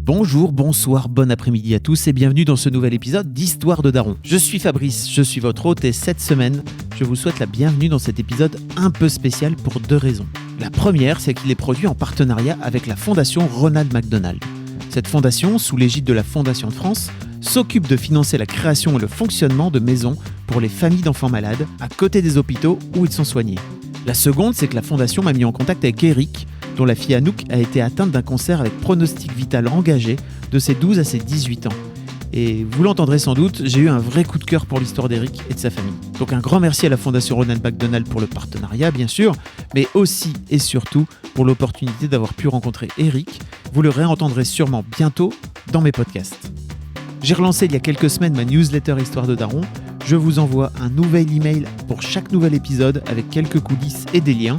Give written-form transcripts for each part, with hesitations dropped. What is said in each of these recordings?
Bonjour, bonsoir, bon après-midi à tous et bienvenue dans ce nouvel épisode d'Histoire de Daron. Je suis Fabrice, je suis votre hôte et cette semaine, je vous souhaite la bienvenue dans cet épisode un peu spécial pour deux raisons. La première, c'est qu'il est produit en partenariat avec la Fondation Ronald McDonald. Cette fondation, sous l'égide de la Fondation de France, s'occupe de financer la création et le fonctionnement de maisons pour les familles d'enfants malades à côté des hôpitaux où ils sont soignés. La seconde, c'est que la Fondation m'a mis en contact avec Eric, dont la fille Anouk a été atteinte d'un cancer avec pronostic vital engagé de ses 12 à ses 18 ans. Et vous l'entendrez sans doute, j'ai eu un vrai coup de cœur pour l'histoire d'Eric et de sa famille. Donc un grand merci à la Fondation Ronald McDonald pour le partenariat, bien sûr, mais aussi et surtout pour l'opportunité d'avoir pu rencontrer Eric. Vous le réentendrez sûrement bientôt dans mes podcasts. J'ai relancé il y a quelques semaines ma newsletter Histoire de Daron. Je vous envoie un nouvel email pour chaque nouvel épisode avec quelques coulisses et des liens.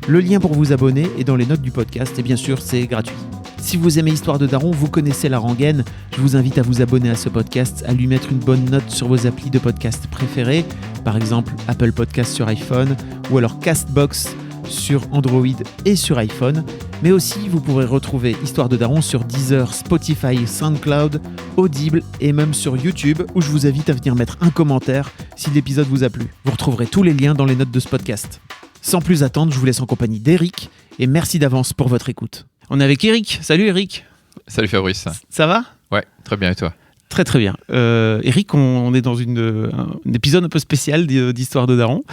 Le lien pour vous abonner est dans les notes du podcast et bien sûr, c'est gratuit. Si vous aimez Histoire de Daron, vous connaissez la rengaine, je vous invite à vous abonner à ce podcast, à lui mettre une bonne note sur vos applis de podcast préférés, par exemple Apple Podcast sur iPhone ou alors Castbox sur Android et sur iPhone. Mais aussi, vous pourrez retrouver Histoire de Daron sur Deezer, Spotify, SoundCloud, Audible et même sur YouTube où je vous invite à venir mettre un commentaire si l'épisode vous a plu. Vous retrouverez tous les liens dans les notes de ce podcast. Sans plus attendre, je vous laisse en compagnie d'Eric et merci d'avance pour votre écoute. On est avec Eric. Salut Eric. Salut Fabrice. Ça va ? Ouais, très bien et toi ? Très très bien. Eric, on est dans un épisode un peu spécial d'Histoire de Daron.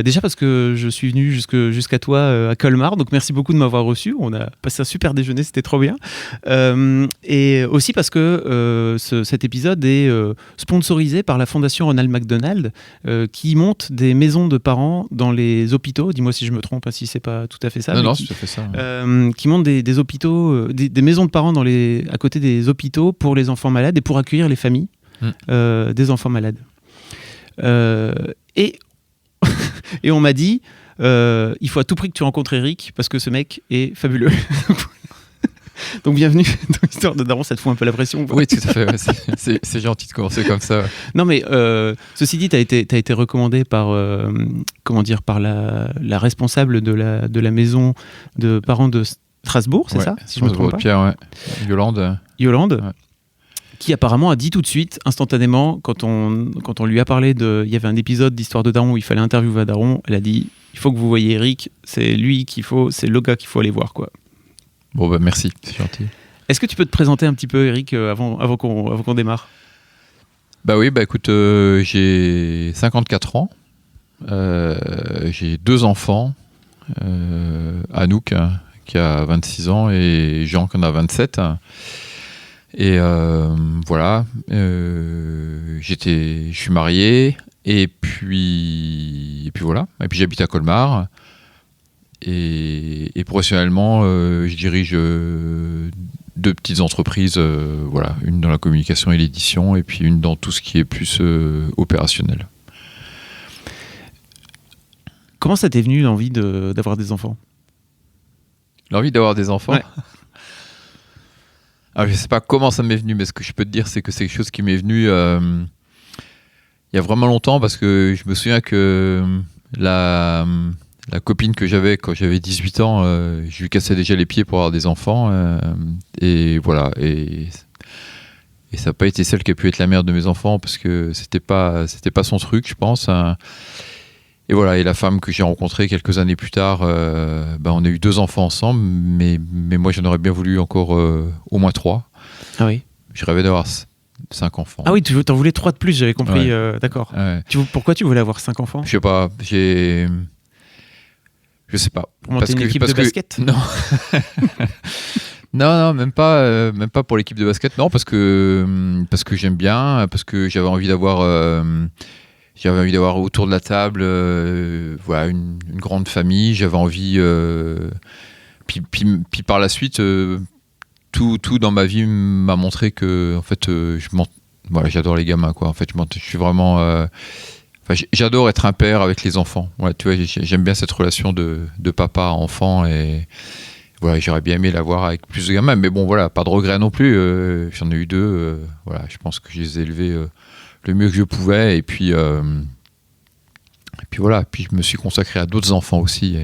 Déjà parce que je suis venu jusqu'à toi à Colmar, donc merci beaucoup de m'avoir reçu. On a passé un super déjeuner, c'était trop bien. Et aussi parce que cet épisode est sponsorisé par la Fondation Ronald McDonald qui monte des maisons de parents dans les hôpitaux. Dis-moi si je me trompe, si c'est pas tout à fait ça. Non, c'est tout à fait ça. Qui monte des hôpitaux, des maisons de parents à côté des hôpitaux pour les enfants malades et pour accueillir les familles des enfants malades. Et on m'a dit il faut à tout prix que tu rencontres Eric parce que ce mec est fabuleux. Donc bienvenue dans Histoire de Daron, ça te fout un peu la pression. Oui, tout à fait, ouais. C'est gentil de commencer comme ça. Ouais. Non mais ceci dit, t'as été recommandé par par la responsable de la maison de parents de Strasbourg, c'est ça, si je me trompe pas. Pierre, ouais. Yolande. Ouais. Qui apparemment a dit tout de suite, instantanément, quand on lui a parlé il y avait un épisode d'Histoire de Daron où il fallait interviewer Daron, elle a dit il faut que vous voyez Eric, c'est le gars qu'il faut aller voir, quoi. Bon bah merci, c'est gentil. Est-ce que tu peux te présenter un petit peu, Eric, avant qu'on démarre ? Bah oui, écoute, j'ai 54 ans, j'ai 2 enfants, Anouk qui a 26 ans et Jean qui en a 27. Et voilà, je suis marié et puis voilà. Et puis j'habite à Colmar et professionnellement, je dirige 2 petites entreprises, voilà, une dans la communication et l'édition et puis une dans tout ce qui est plus opérationnel. Comment ça t'est venu l'envie d'avoir des enfants ? L'envie d'avoir des enfants ? Ouais. Alors, je ne sais pas comment ça m'est venu, mais ce que je peux te dire, c'est que c'est quelque chose qui m'est venu il y a vraiment longtemps, parce que je me souviens que la copine que j'avais quand j'avais 18 ans, je lui cassais déjà les pieds pour avoir des enfants. Et voilà. Et ça n'a pas été celle qui a pu être la mère de mes enfants, parce que c'était pas son truc, je pense. Et voilà, et la femme que j'ai rencontrée quelques années plus tard, on a eu 2 enfants ensemble, mais moi j'en aurais bien voulu encore au moins 3. Ah oui. Je rêvais d'avoir 5 enfants. Ah oui, t'en voulais 3 de plus, j'avais compris. Ouais. D'accord. Ouais. Pourquoi tu voulais avoir 5 enfants ? Je sais pas, je sais pas. Pour monter une équipe de basket ? Non. Non, même pas pour l'équipe de basket. Non, parce que j'aime bien, parce que j'avais envie d'avoir autour de la table voilà, une grande famille. J'avais envie... Puis par la suite, tout dans ma vie m'a montré que en fait, voilà, j'adore les gamins, quoi. En fait, je suis vraiment... j'adore être un père avec les enfants. Ouais, tu vois, j'aime bien cette relation de papa à enfant. Et voilà, j'aurais bien aimé l'avoir avec plus de gamins. Mais bon, voilà, pas de regrets non plus. J'en ai eu 2. Voilà, je pense que je les ai élevés... le mieux que je pouvais, et puis voilà, puis je me suis consacré à d'autres enfants aussi,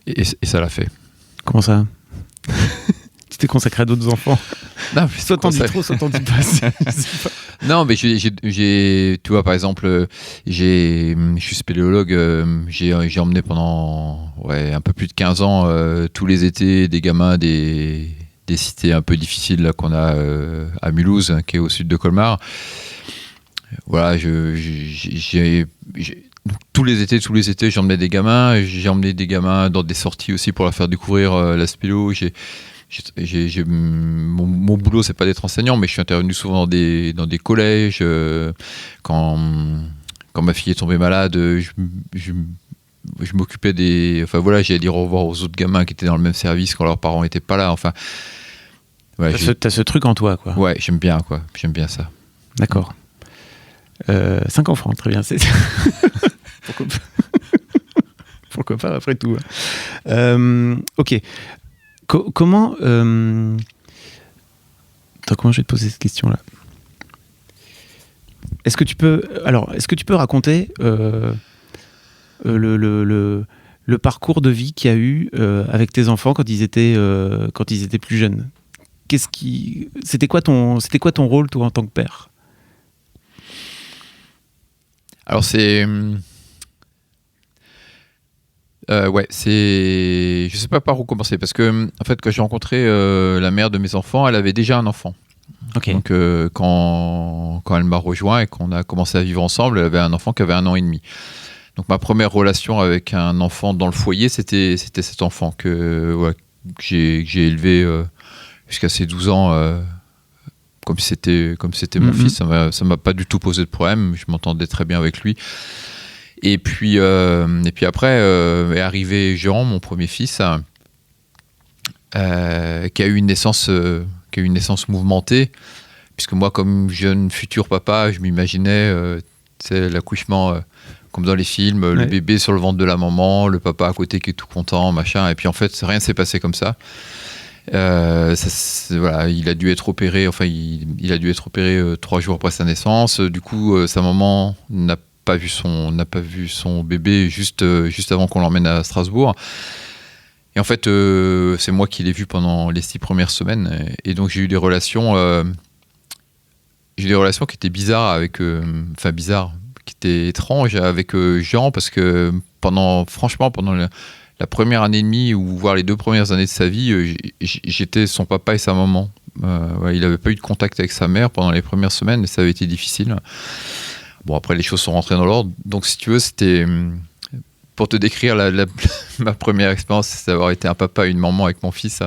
et ça l'a fait. Comment ça ? t'es consacré à d'autres enfants. Non, mais Soit t'en dis trop, soit t'en dis pas. Je sais pas. Non, mais tu vois, par exemple, je suis spéléologue, j'ai emmené pendant un peu plus de 15 ans, tous les étés, des gamins des cités un peu difficiles là, qu'on a à Mulhouse, qui est au sud de Colmar. Voilà, tous les étés, j'emmenais des gamins. J'ai emmené des gamins dans des sorties aussi pour leur faire découvrir la spéléo. Mon boulot, c'est pas d'être enseignant, mais je suis intervenu souvent dans des collèges. Quand ma fille est tombée malade, je m'occupais Enfin voilà, j'allais dire au revoir aux autres gamins qui étaient dans le même service quand leurs parents n'étaient pas là. Enfin, ouais, t'as ce truc en toi, quoi. Ouais, j'aime bien ça. D'accord. 5 enfants, très bien. Pourquoi pas, après tout. Ok. Comment je vais te poser cette question-là? Est-ce que tu peux raconter le parcours de vie qu'il y a eu avec tes enfants quand ils étaient plus jeunes? C'était quoi ton rôle, toi, en tant que père? Alors je sais pas par où commencer, parce que en fait, quand j'ai rencontré la mère de mes enfants, elle avait déjà un enfant. Okay. Donc quand elle m'a rejoint et qu'on a commencé à vivre ensemble, elle avait un enfant qui avait 1 an et demi. Donc ma première relation avec un enfant dans le foyer, c'était cet enfant que j'ai élevé jusqu'à ses 12 ans. Comme si c'était mon fils, ça m'a pas du tout posé de problème, je m'entendais très bien avec lui. Et puis après est arrivé Jean, mon premier fils, qui a eu une naissance mouvementée, puisque moi, comme jeune futur papa, je m'imaginais l'accouchement comme dans les films, le bébé sur le ventre de la maman, le papa à côté qui est tout content, machin. Et puis en fait, rien ne s'est passé comme ça. Il a dû être opéré. Enfin, il a dû être opéré 3 jours après sa naissance. Du coup, sa maman n'a pas vu son bébé juste avant qu'on l'emmène à Strasbourg. Et en fait, c'est moi qui l'ai vu pendant les 6 premières semaines. Et donc, j'ai eu des relations qui étaient bizarres qui étaient étranges avec Jean, parce que pendant la première année et demie, ou voire les 2 premières années de sa vie, j'étais son papa et sa maman. Il n'avait pas eu de contact avec sa mère pendant les premières semaines, et ça avait été difficile. Bon, après, les choses sont rentrées dans l'ordre. Donc, si tu veux, c'était... Pour te décrire ma première expérience, c'est d'avoir été un papa et une maman avec mon fils,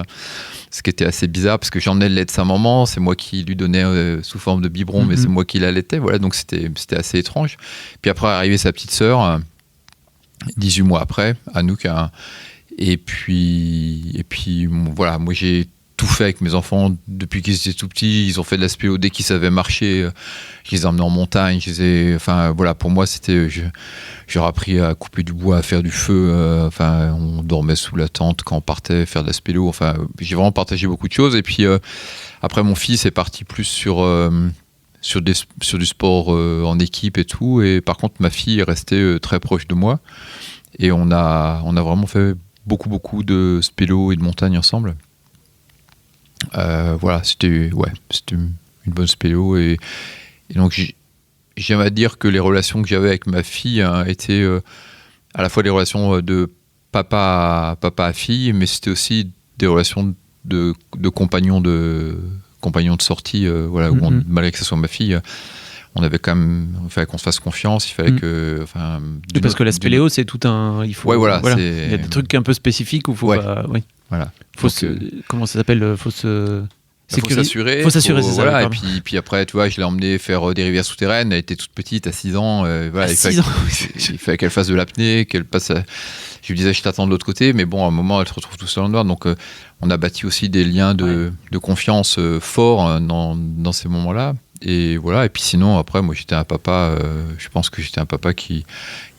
ce qui était assez bizarre, parce que j'emmenais le lait de sa maman, c'est moi qui lui donnais sous forme de biberon, mais c'est moi qui l'allaitais. Voilà, donc c'était assez étrange. Puis après, est arrivée sa petite sœur, 18 mois après, Anouk. Et puis voilà, moi j'ai tout fait avec mes enfants depuis qu'ils étaient tout petits. Ils ont fait de la spéléo dès qu'ils savaient marcher. Je les ai emmenés en montagne. Pour moi, c'était... J'aurais appris à couper du bois, à faire du feu. On dormait sous la tente quand on partait faire de la spéléo. Enfin, j'ai vraiment partagé beaucoup de choses. Et puis après, mon fils est parti plus sur du sport en équipe et tout. Et par contre, ma fille est restée très proche de moi. Et on a vraiment fait beaucoup de spéléo et de montagne ensemble. C'était une bonne spéléo. Et donc, j'aime à dire que les relations que j'avais avec ma fille étaient à la fois des relations de papa à fille, mais c'était aussi des relations de compagnons de sortie, malgré que ce soit ma fille, on avait quand même, il fallait qu'on se fasse confiance, il fallait que... parce que la spéléo, c'est tout un... Il faut, il y a des trucs un peu spécifiques où il faut... comment ça s'appelle? Faut s'assurer, c'est ça. Voilà, et puis après, tu vois, je l'ai emmenée faire des rivières souterraines. Elle était toute petite, à 6 ans. Il fallait qu'elle fasse de l'apnée, qu'elle passe. Je lui disais, je t'attends de l'autre côté, mais bon, à un moment, elle se retrouve tout seule dans le noir. Donc, on a bâti aussi des liens de confiance forts dans ces moments-là. Et voilà. Et puis sinon, après, moi, j'étais un papa. Je pense que j'étais un papa qui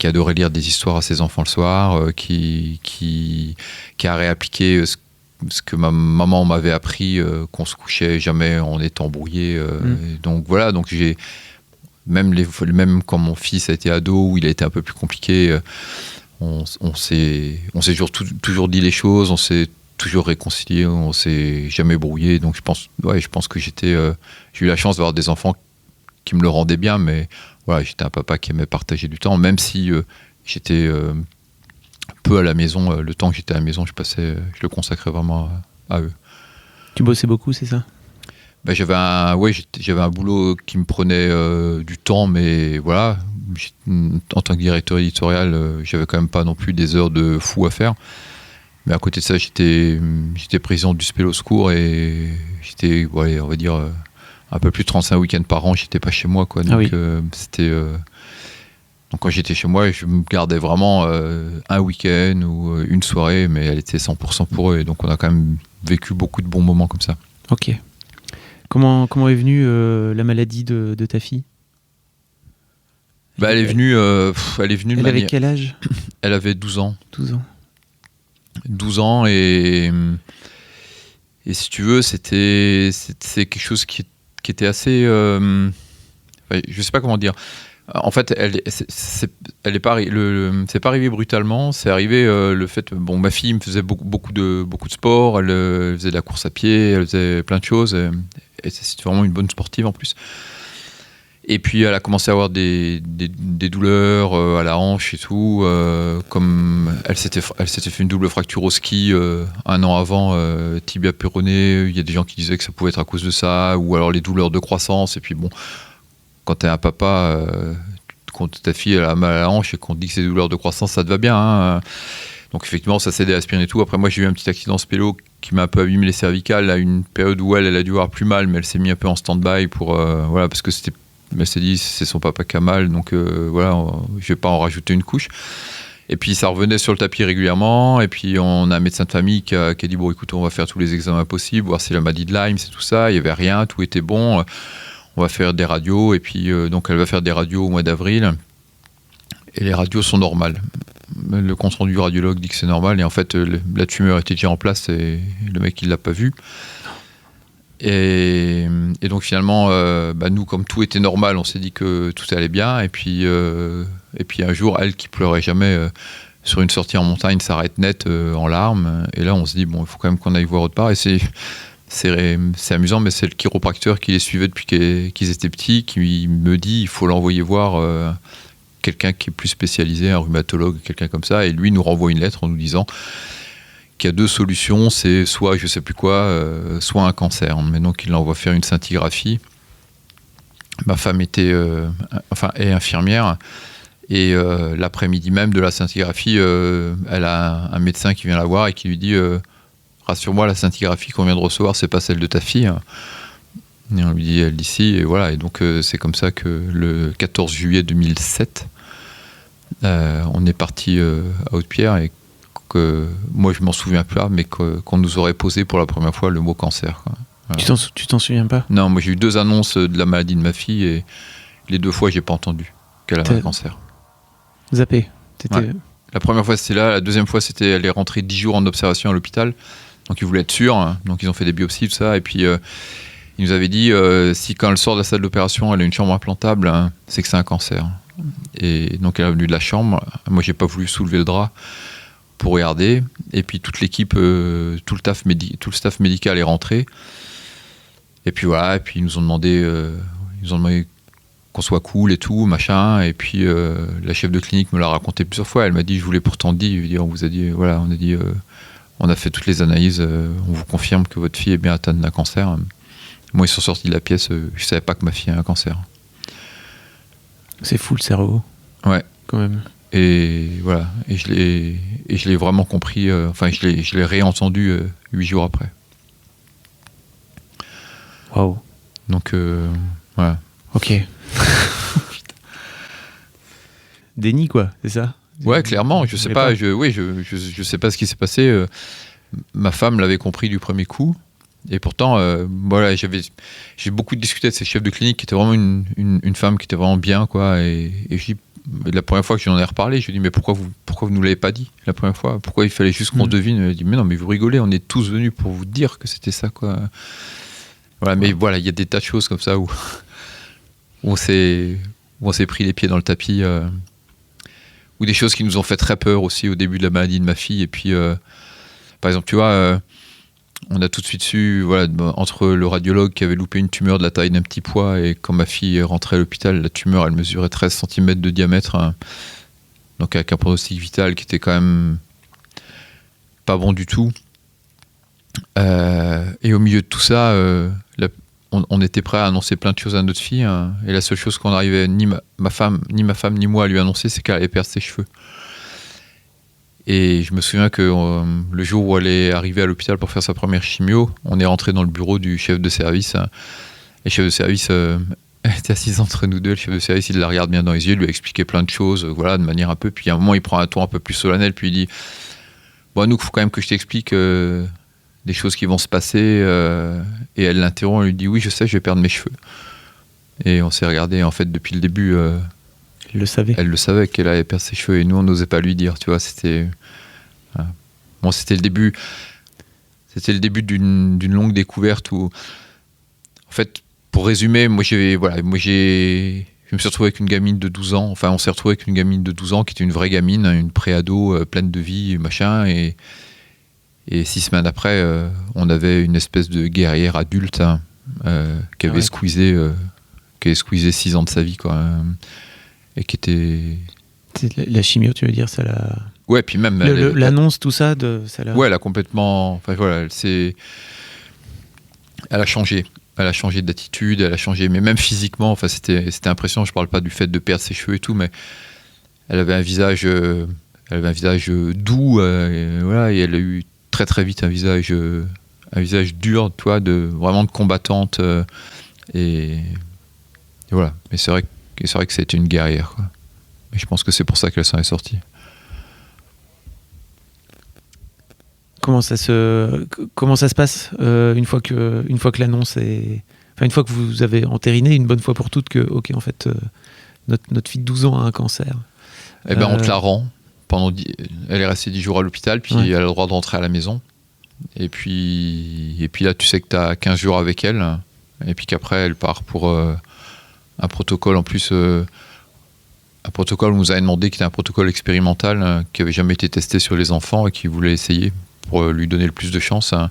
adorait lire des histoires à ses enfants le soir, qui a réappliqué ce que ma maman m'avait appris, qu'on se couchait jamais en étant embrouillé. Donc voilà, donc j'ai même quand mon fils a été ado, où il a été un peu plus compliqué, on s'est toujours dit les choses, on s'est toujours réconciliés, on s'est jamais brouillé. Donc je pense que j'ai eu la chance d'avoir des enfants qui me le rendaient bien, mais voilà, j'étais un papa qui aimait partager du temps, même si j'étais peu à la maison. Le temps que j'étais à la maison, je le consacrais vraiment à eux. Tu bossais beaucoup, c'est ça? J'avais un boulot qui me prenait du temps, mais voilà, en tant que directeur éditorial, j'avais quand même pas non plus des heures de fou à faire. Mais à côté de ça, j'étais président du Spélo Secours et j'étais, on va dire, un peu plus de 35 week-ends par an, j'étais pas chez moi, quoi. Donc, donc quand j'étais chez moi, je me gardais vraiment un week-end ou une soirée, mais elle était 100% pour eux. Et donc on a quand même vécu beaucoup de bons moments comme ça. Ok. Comment est venue la maladie de ta fille? Elle est venue de Elle avait quel âge? Elle avait 12 ans. 12 ans. 12 ans et si tu veux, c'est quelque chose qui était assez... je sais pas comment dire. En fait, c'est pas arrivé brutalement. C'est arrivé le fait. Bon, ma fille me faisait beaucoup de sport. Elle faisait de la course à pied. Elle faisait plein de choses. Et c'était vraiment une bonne sportive en plus. Et puis elle a commencé à avoir des douleurs à la hanche et tout. Comme elle s'était fait une double fracture au ski 1 an avant, tibia péroné. Il y a des gens qui disaient que ça pouvait être à cause de ça, ou alors les douleurs de croissance. Et puis bon. Quand t'es un papa, quand ta fille elle a mal à la hanche et qu'on te dit que c'est des douleurs de croissance, ça te va bien. Hein. Donc effectivement, ça s'aidait à aspirer et tout. Après, moi, j'ai eu un petit accident spélo qui m'a un peu abîmé les cervicales à une période où elle a dû avoir plus mal, mais elle s'est mise un peu en stand-by pour parce que elle s'est dit c'est son papa qui a mal, donc je vais pas en rajouter une couche. Et puis ça revenait sur le tapis régulièrement. Et puis on a un médecin de famille qui a dit bon, écoute, on va faire tous les examens possibles, voir si la maladie de Lyme, c'est tout ça. Il y avait rien, tout était bon. On va faire des radios, et puis donc elle va faire des radios au mois d'avril, et les radios sont normales. Le compte rendu du radiologue dit que c'est normal, et en fait la tumeur était déjà en place, et le mec il l'a pas vu. Et donc finalement, nous, comme tout était normal, on s'est dit que tout allait bien, et puis un jour, elle qui pleurait jamais sur une sortie en montagne s'arrête net en larmes, et là on se dit bon, il faut quand même qu'on aille voir autre part, et c'est amusant, mais c'est le chiropracteur qui les suivait depuis qu'ils étaient petits, qui me dit il faut l'envoyer voir quelqu'un qui est plus spécialisé, un rhumatologue, quelqu'un comme ça, et lui nous renvoie une lettre en nous disant qu'il y a 2 solutions, c'est soit je sais plus quoi, soit un cancer. Mais donc il l'envoie faire une scintigraphie. Ma femme est infirmière, et l'après-midi même de la scintigraphie, elle a un médecin qui vient la voir et qui lui dit rassure-moi, la scintigraphie qu'on vient de recevoir, c'est pas celle de ta fille. Et on lui dit, elle d'ici, et voilà. Et donc, c'est comme ça que le 14 juillet 2007, on est parti à Haute-Pierre, et que moi, je m'en souviens pas, mais qu'on nous aurait posé pour la première fois le mot cancer. Quoi. Voilà. Tu t'en souviens pas? Non, moi, j'ai eu 2 annonces de la maladie de ma fille, et les 2 fois, j'ai pas entendu qu'elle avait un cancer. Zappé. Ouais. La première fois, c'était là. La deuxième fois, c'était elle est rentrée 10 jours en observation à l'hôpital. Donc ils voulaient être sûrs, hein. Donc ils ont fait des biopsies, tout ça, et puis ils nous avaient dit si quand elle sort de la salle d'opération, elle a une chambre implantable, hein, c'est que c'est un cancer. Et donc elle est venue de la chambre. Moi, j'ai pas voulu soulever le drap pour regarder. Et puis toute l'équipe, tout le staff médical est rentré. Et puis voilà. Et puis ils nous ont demandé qu'on soit cool et tout, machin. Et puis la chef de clinique me l'a raconté plusieurs fois. Elle m'a dit je vous l'ai pourtant dit. On vous a dit voilà, on a dit. On a fait toutes les analyses, on vous confirme que votre fille est bien atteinte d'un cancer. Moi, ils sont sortis de la pièce, je savais pas que ma fille a un cancer. C'est fou le cerveau. Ouais. Quand même. Et voilà, et je l'ai vraiment compris, je l'ai réentendu 8 jours après. Waouh. Donc, voilà. Ok. Déni, quoi, c'est ça? Ouais, clairement, je sais pas, je sais pas ce qui s'est passé. Ma femme l'avait compris du premier coup, et pourtant, voilà, j'ai beaucoup discuté avec ces chefs de clinique qui étaient vraiment une femme qui était vraiment bien, quoi. Et la première fois que j'en ai reparlé, je lui ai dit mais pourquoi vous nous l'avez pas dit la première fois? Pourquoi il fallait juste qu'on devine? Elle a dit mais non, mais vous rigolez, on est tous venus pour vous dire que c'était ça, quoi. Voilà, mais voilà, il y a des tas de choses comme ça où on s'est pris les pieds dans le tapis. Ou des choses qui nous ont fait très peur aussi au début de la maladie de ma fille, et puis par exemple, tu vois, on a tout de suite su, voilà, entre le radiologue qui avait loupé une tumeur de la taille d'un petit pois et quand ma fille est rentrée à l'hôpital, la tumeur, elle mesurait 13 cm de diamètre, hein, donc avec un pronostic vital qui était quand même pas bon du tout. Et au milieu de tout ça, on était prêt à annoncer plein de choses à notre fille, hein, et la seule chose qu'on arrivait, ni ma femme ni moi à lui annoncer, c'est qu'elle allait perdre ses cheveux. Et je me souviens que le jour où elle est arrivée à l'hôpital pour faire sa première chimio, on est rentré dans le bureau du chef de service. Et le chef de service était assis entre nous deux. Le chef de service, il la regarde bien dans les yeux, il lui a expliqué plein de choses, voilà, de manière un peu. Puis à un moment, il prend un ton un peu plus solennel, puis il dit bon, nous, il faut quand même que je t'explique des choses qui vont se passer. Et elle l'interrompt, elle lui dit oui, je sais, je vais perdre mes cheveux. Et on s'est regardé, en fait, depuis le début. Elle le savait qu'elle allait perdre ses cheveux et nous on n'osait pas lui dire, tu vois, c'était bon, c'était le début d'une longue découverte où, en fait, pour résumer, je me suis retrouvé avec une gamine de 12 ans, enfin on s'est retrouvé avec une gamine de 12 ans qui était une vraie gamine, une préado pleine de vie, machin, et 6 semaines après, on avait une espèce de guerrière adulte, hein, qui avait squeezé 6 ans de sa vie, quoi. Et qui était... La chimio, tu veux dire, ça l'a... Ouais, puis même... l'annonce, tout ça, ça l'a... Ouais, elle a complètement... Enfin, voilà, elle a changé. Elle a changé d'attitude, elle a changé... Mais même physiquement, enfin, c'était impressionnant. Je parle pas du fait de perdre ses cheveux et tout, mais elle avait un visage doux, et voilà, et elle a eu très très vite un visage dur, tu vois, vraiment de combattante. Et voilà. Mais c'est vrai que c'était une guerrière, quoi. Et je pense que c'est pour ça qu'elle s'en est sortie. Comment ça se passe une fois que l'annonce est... Enfin, une fois que vous avez entériné une bonne fois pour toutes que, ok, en fait, notre fille de 12 ans a un cancer. Eh ben, on te la rend. Elle est restée 10 jours à l'hôpital, puis elle a le droit de rentrer à la maison. Et puis là, tu sais que tu as 15 jours avec elle, et puis qu'après, elle part pour... un protocole, en plus, un protocole où on nous avait demandé, qui était un protocole expérimental, qui n'avait jamais été testé sur les enfants et qui voulait essayer pour lui donner le plus de chance. Hein.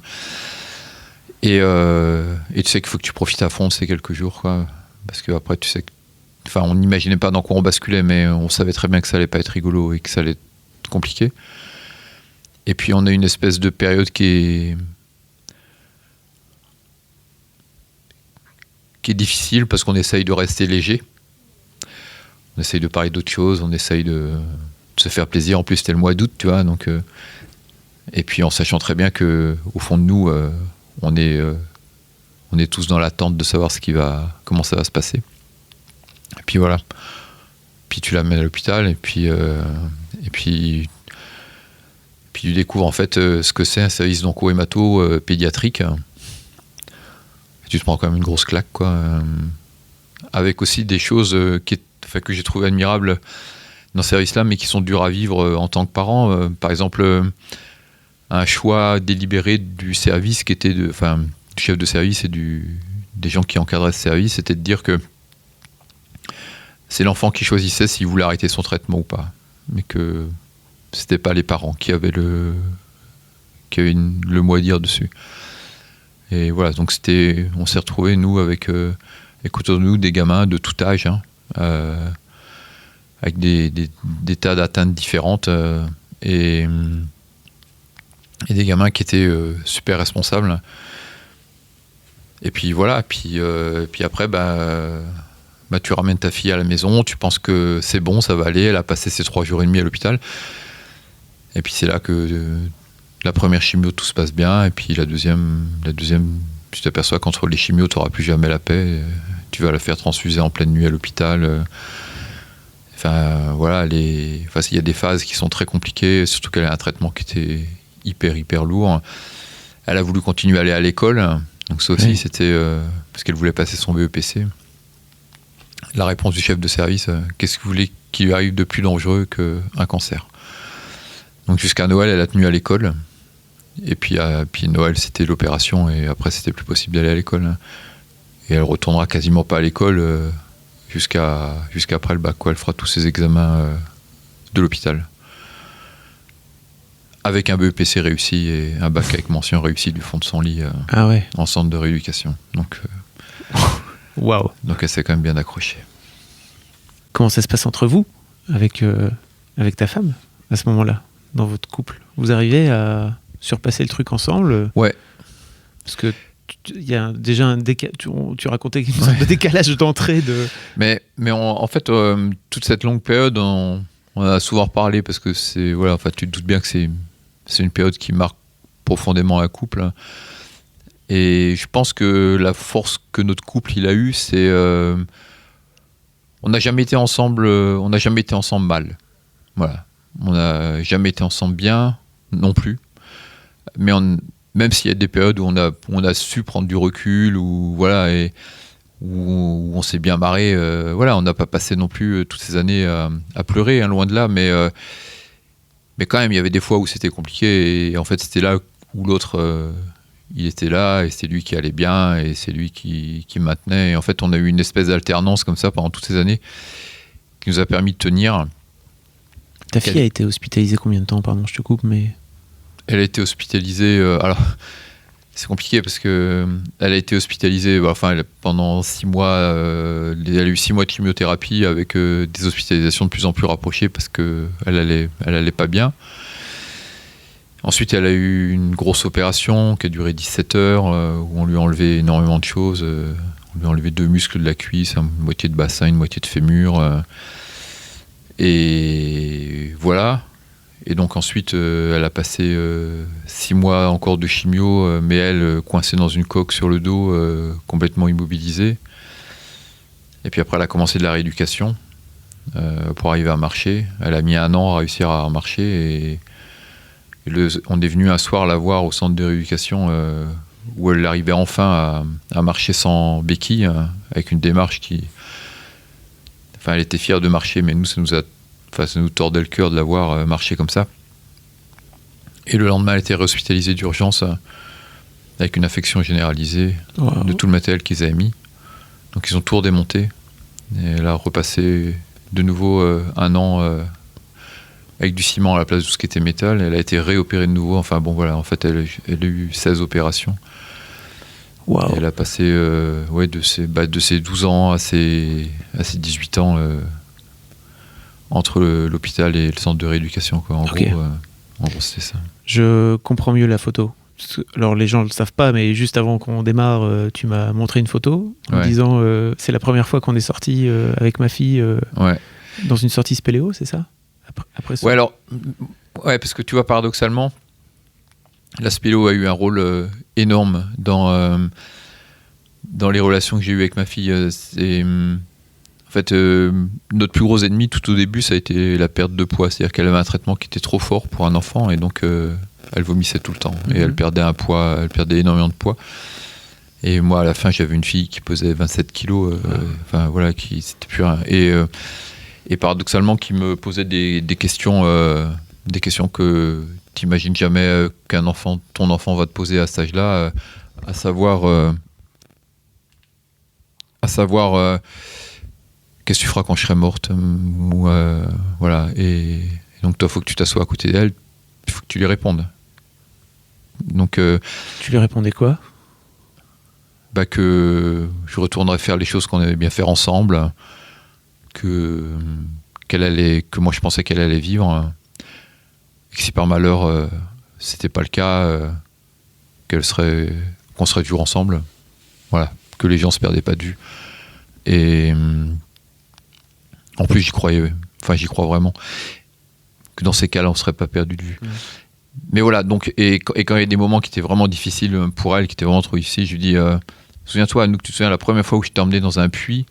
Et tu sais qu'il faut que tu profites à fond de ces quelques jours, quoi, parce qu'après, tu sais que... Enfin, on n'imaginait pas dans quoi on basculait, mais on savait très bien que ça allait pas être rigolo et que ça allait être compliqué. Et puis, on a une espèce de période qui est difficile parce qu'on essaye de rester léger. On essaye de parler d'autres choses, on essaye de se faire plaisir. En plus, c'était le mois d'août, tu vois. Donc, et puis, en sachant très bien qu'au fond de nous, on est tous dans l'attente de savoir comment ça va se passer. Et puis voilà. Puis tu l'amènes à l'hôpital et puis tu découvres en fait ce que c'est un service d'onco-hémato pédiatrique. Tu te prends quand même une grosse claque, quoi. Avec aussi des choses que j'ai trouvé admirables dans ce service-là, mais qui sont dures à vivre en tant que parent. Par exemple, un choix délibéré du service, du chef de service et des gens qui encadraient ce service, c'était de dire que c'est l'enfant qui choisissait s'il voulait arrêter son traitement ou pas, mais que c'était pas les parents qui avaient le mot à dire dessus. Et voilà, donc on s'est retrouvés, nous, avec autour de nous des gamins de tout âge, hein, avec des tas d'atteintes différentes, et des gamins qui étaient super responsables. Et puis voilà, puis après, tu ramènes ta fille à la maison, tu penses que c'est bon, ça va aller, elle a passé ses 3 jours et demi à l'hôpital. Et puis c'est là que la première chimio, tout se passe bien, et puis la deuxième, tu t'aperçois qu'entre les chimios, tu n'auras plus jamais la paix. Tu vas la faire transfuser en pleine nuit à l'hôpital. Enfin, voilà, il y a des phases qui sont très compliquées, surtout qu'elle a un traitement qui était hyper lourd. Elle a voulu continuer à aller à l'école, donc ça aussi, c'était parce qu'elle voulait passer son BEPC. La réponse du chef de service, qu'est-ce que vous voulez qu'il lui arrive de plus dangereux qu'un cancer? Donc jusqu'à Noël, elle a tenu à l'école. Et puis Noël, c'était l'opération, et après, c'était plus possible d'aller à l'école. Et elle retournera quasiment pas à l'école jusqu'après le bac, quoi. Elle fera tous ses examens de l'hôpital. Avec un BEPC réussi et un bac avec mention réussie du fond de son lit en centre de rééducation. Donc, waouh. Donc elle s'est quand même bien accrochée. Comment ça se passe entre vous, avec ta femme, à ce moment-là, dans votre couple? Vous arrivez à surpasser le truc ensemble? Ouais. Parce que il y a déjà un tu racontais une sorte de décalage d'entrée de... Mais en fait, toute cette longue période, on a souvent reparlé parce que c'est tu te doutes bien que c'est une période qui marque profondément un couple. Et je pense que la force que notre couple il a eue, c'est on n'a jamais été ensemble mal. Voilà, on n'a jamais été ensemble bien non plus. Mais même s'il y a des périodes où on a su prendre du recul, où on s'est bien marré, on n'a pas passé non plus toutes ces années à pleurer, hein, loin de là, mais quand même il y avait des fois où c'était compliqué, et en fait c'était là où l'autre il était là, et c'est lui qui allait bien, et c'est lui qui maintenait, et en fait on a eu une espèce d'alternance comme ça pendant toutes ces années qui nous a permis de tenir. Ta fille a été hospitalisée combien de temps? Pardon, je te coupe, mais... Elle a été hospitalisée, alors c'est compliqué parce que elle a été hospitalisée pendant 6 mois, elle a eu 6 mois de chimiothérapie avec des hospitalisations de plus en plus rapprochées parce qu'elle allait pas bien. Ensuite, elle a eu une grosse opération qui a duré 17 heures, où on lui a enlevé énormément de choses. On lui a enlevé 2 muscles de la cuisse, une moitié de bassin, une moitié de fémur. Et voilà. Et donc ensuite, elle a passé 6 mois encore de chimio, mais elle, coincée dans une coque sur le dos, complètement immobilisée. Et puis après, elle a commencé de la rééducation pour arriver à marcher. Elle a mis 1 an à réussir à marcher. Et on est venu un soir la voir au centre de rééducation où elle arrivait enfin à marcher sans béquille, avec une démarche qui... Enfin, elle était fière de marcher, mais nous, ça nous tordait le cœur de la voir marcher comme ça. Et le lendemain, elle était réhospitalisée d'urgence avec une infection généralisée de tout le matériel qu'ils avaient mis. Donc ils ont tout redémonté. Et elle a repassé de nouveau 1 an avec du ciment à la place de tout ce qui était métal. Elle a été réopérée de nouveau. Enfin bon, voilà, en fait, elle a eu 16 opérations. Wow. Et elle a passé de ses 12 ans à ses 18 ans entre l'hôpital et le centre de rééducation, quoi. En gros, c'était ça. Je comprends mieux la photo. Alors les gens ne le savent pas, mais juste avant qu'on démarre, tu m'as montré une photo en me disant c'est la première fois qu'on est sorti avec ma fille dans une sortie spéléo, c'est ça? Après ça. Parce que tu vois, paradoxalement, la spéléo a eu un rôle énorme dans les relations que j'ai eues avec ma fille. En fait, notre plus gros ennemi tout au début, ça a été la perte de poids. C'est-à-dire qu'elle avait un traitement qui était trop fort pour un enfant, et donc elle vomissait tout le temps. Et elle perdait elle perdait énormément de poids. Et moi, à la fin, j'avais une fille qui pesait 27 kilos, c'était plus rien. Et paradoxalement, qui me posait des questions que t'imagines jamais ton enfant va te poser à cet âge-là, à savoir qu'est-ce que tu feras quand je serai morte, voilà. Et donc toi, il faut que tu t'assoies à côté d'elle, il faut que tu lui répondes. Donc tu lui répondais quoi? Que je retournerais faire les choses qu'on avait bien faire ensemble, que moi je pensais qu'elle allait vivre, et que si par malheur c'était pas le cas, qu'on serait toujours ensemble, voilà, que les gens se perdaient pas de vue. Et en plus j'y crois vraiment, que dans ces cas-là on serait pas perdu de vue. Mais voilà, donc, et quand il y a des moments qui étaient vraiment difficiles pour elle, qui étaient vraiment trop difficiles, je lui dis souviens-toi, Anouk, tu te souviens la première fois où je t'ai emmené dans un puits?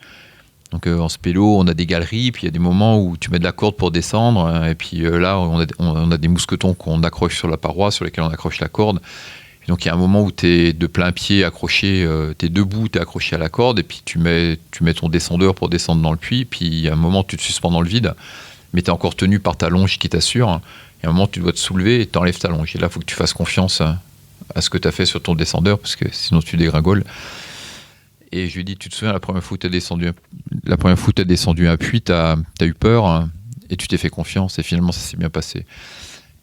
Donc en spélo, on a des galeries, puis il y a des moments où tu mets de la corde pour descendre, et puis là, on a des mousquetons qu'on accroche sur la paroi, sur lesquels on accroche la corde. Et donc il y a un moment où tu es de plein pied accroché, tu es debout, tu es accroché à la corde, et puis tu mets ton descendeur pour descendre dans le puits, puis il y a un moment où tu te suspends dans le vide, mais tu es encore tenu par ta longe qui t'assure. Il y a un moment où tu dois te soulever et tu enlèves ta longe. Et là, il faut que tu fasses confiance à ce que tu as fait sur ton descendeur, parce que sinon tu dégringoles. Et je lui ai dit, tu te souviens, la première fois où tu as descendu un puits, tu as eu peur, et tu t'es fait confiance, et finalement ça s'est bien passé.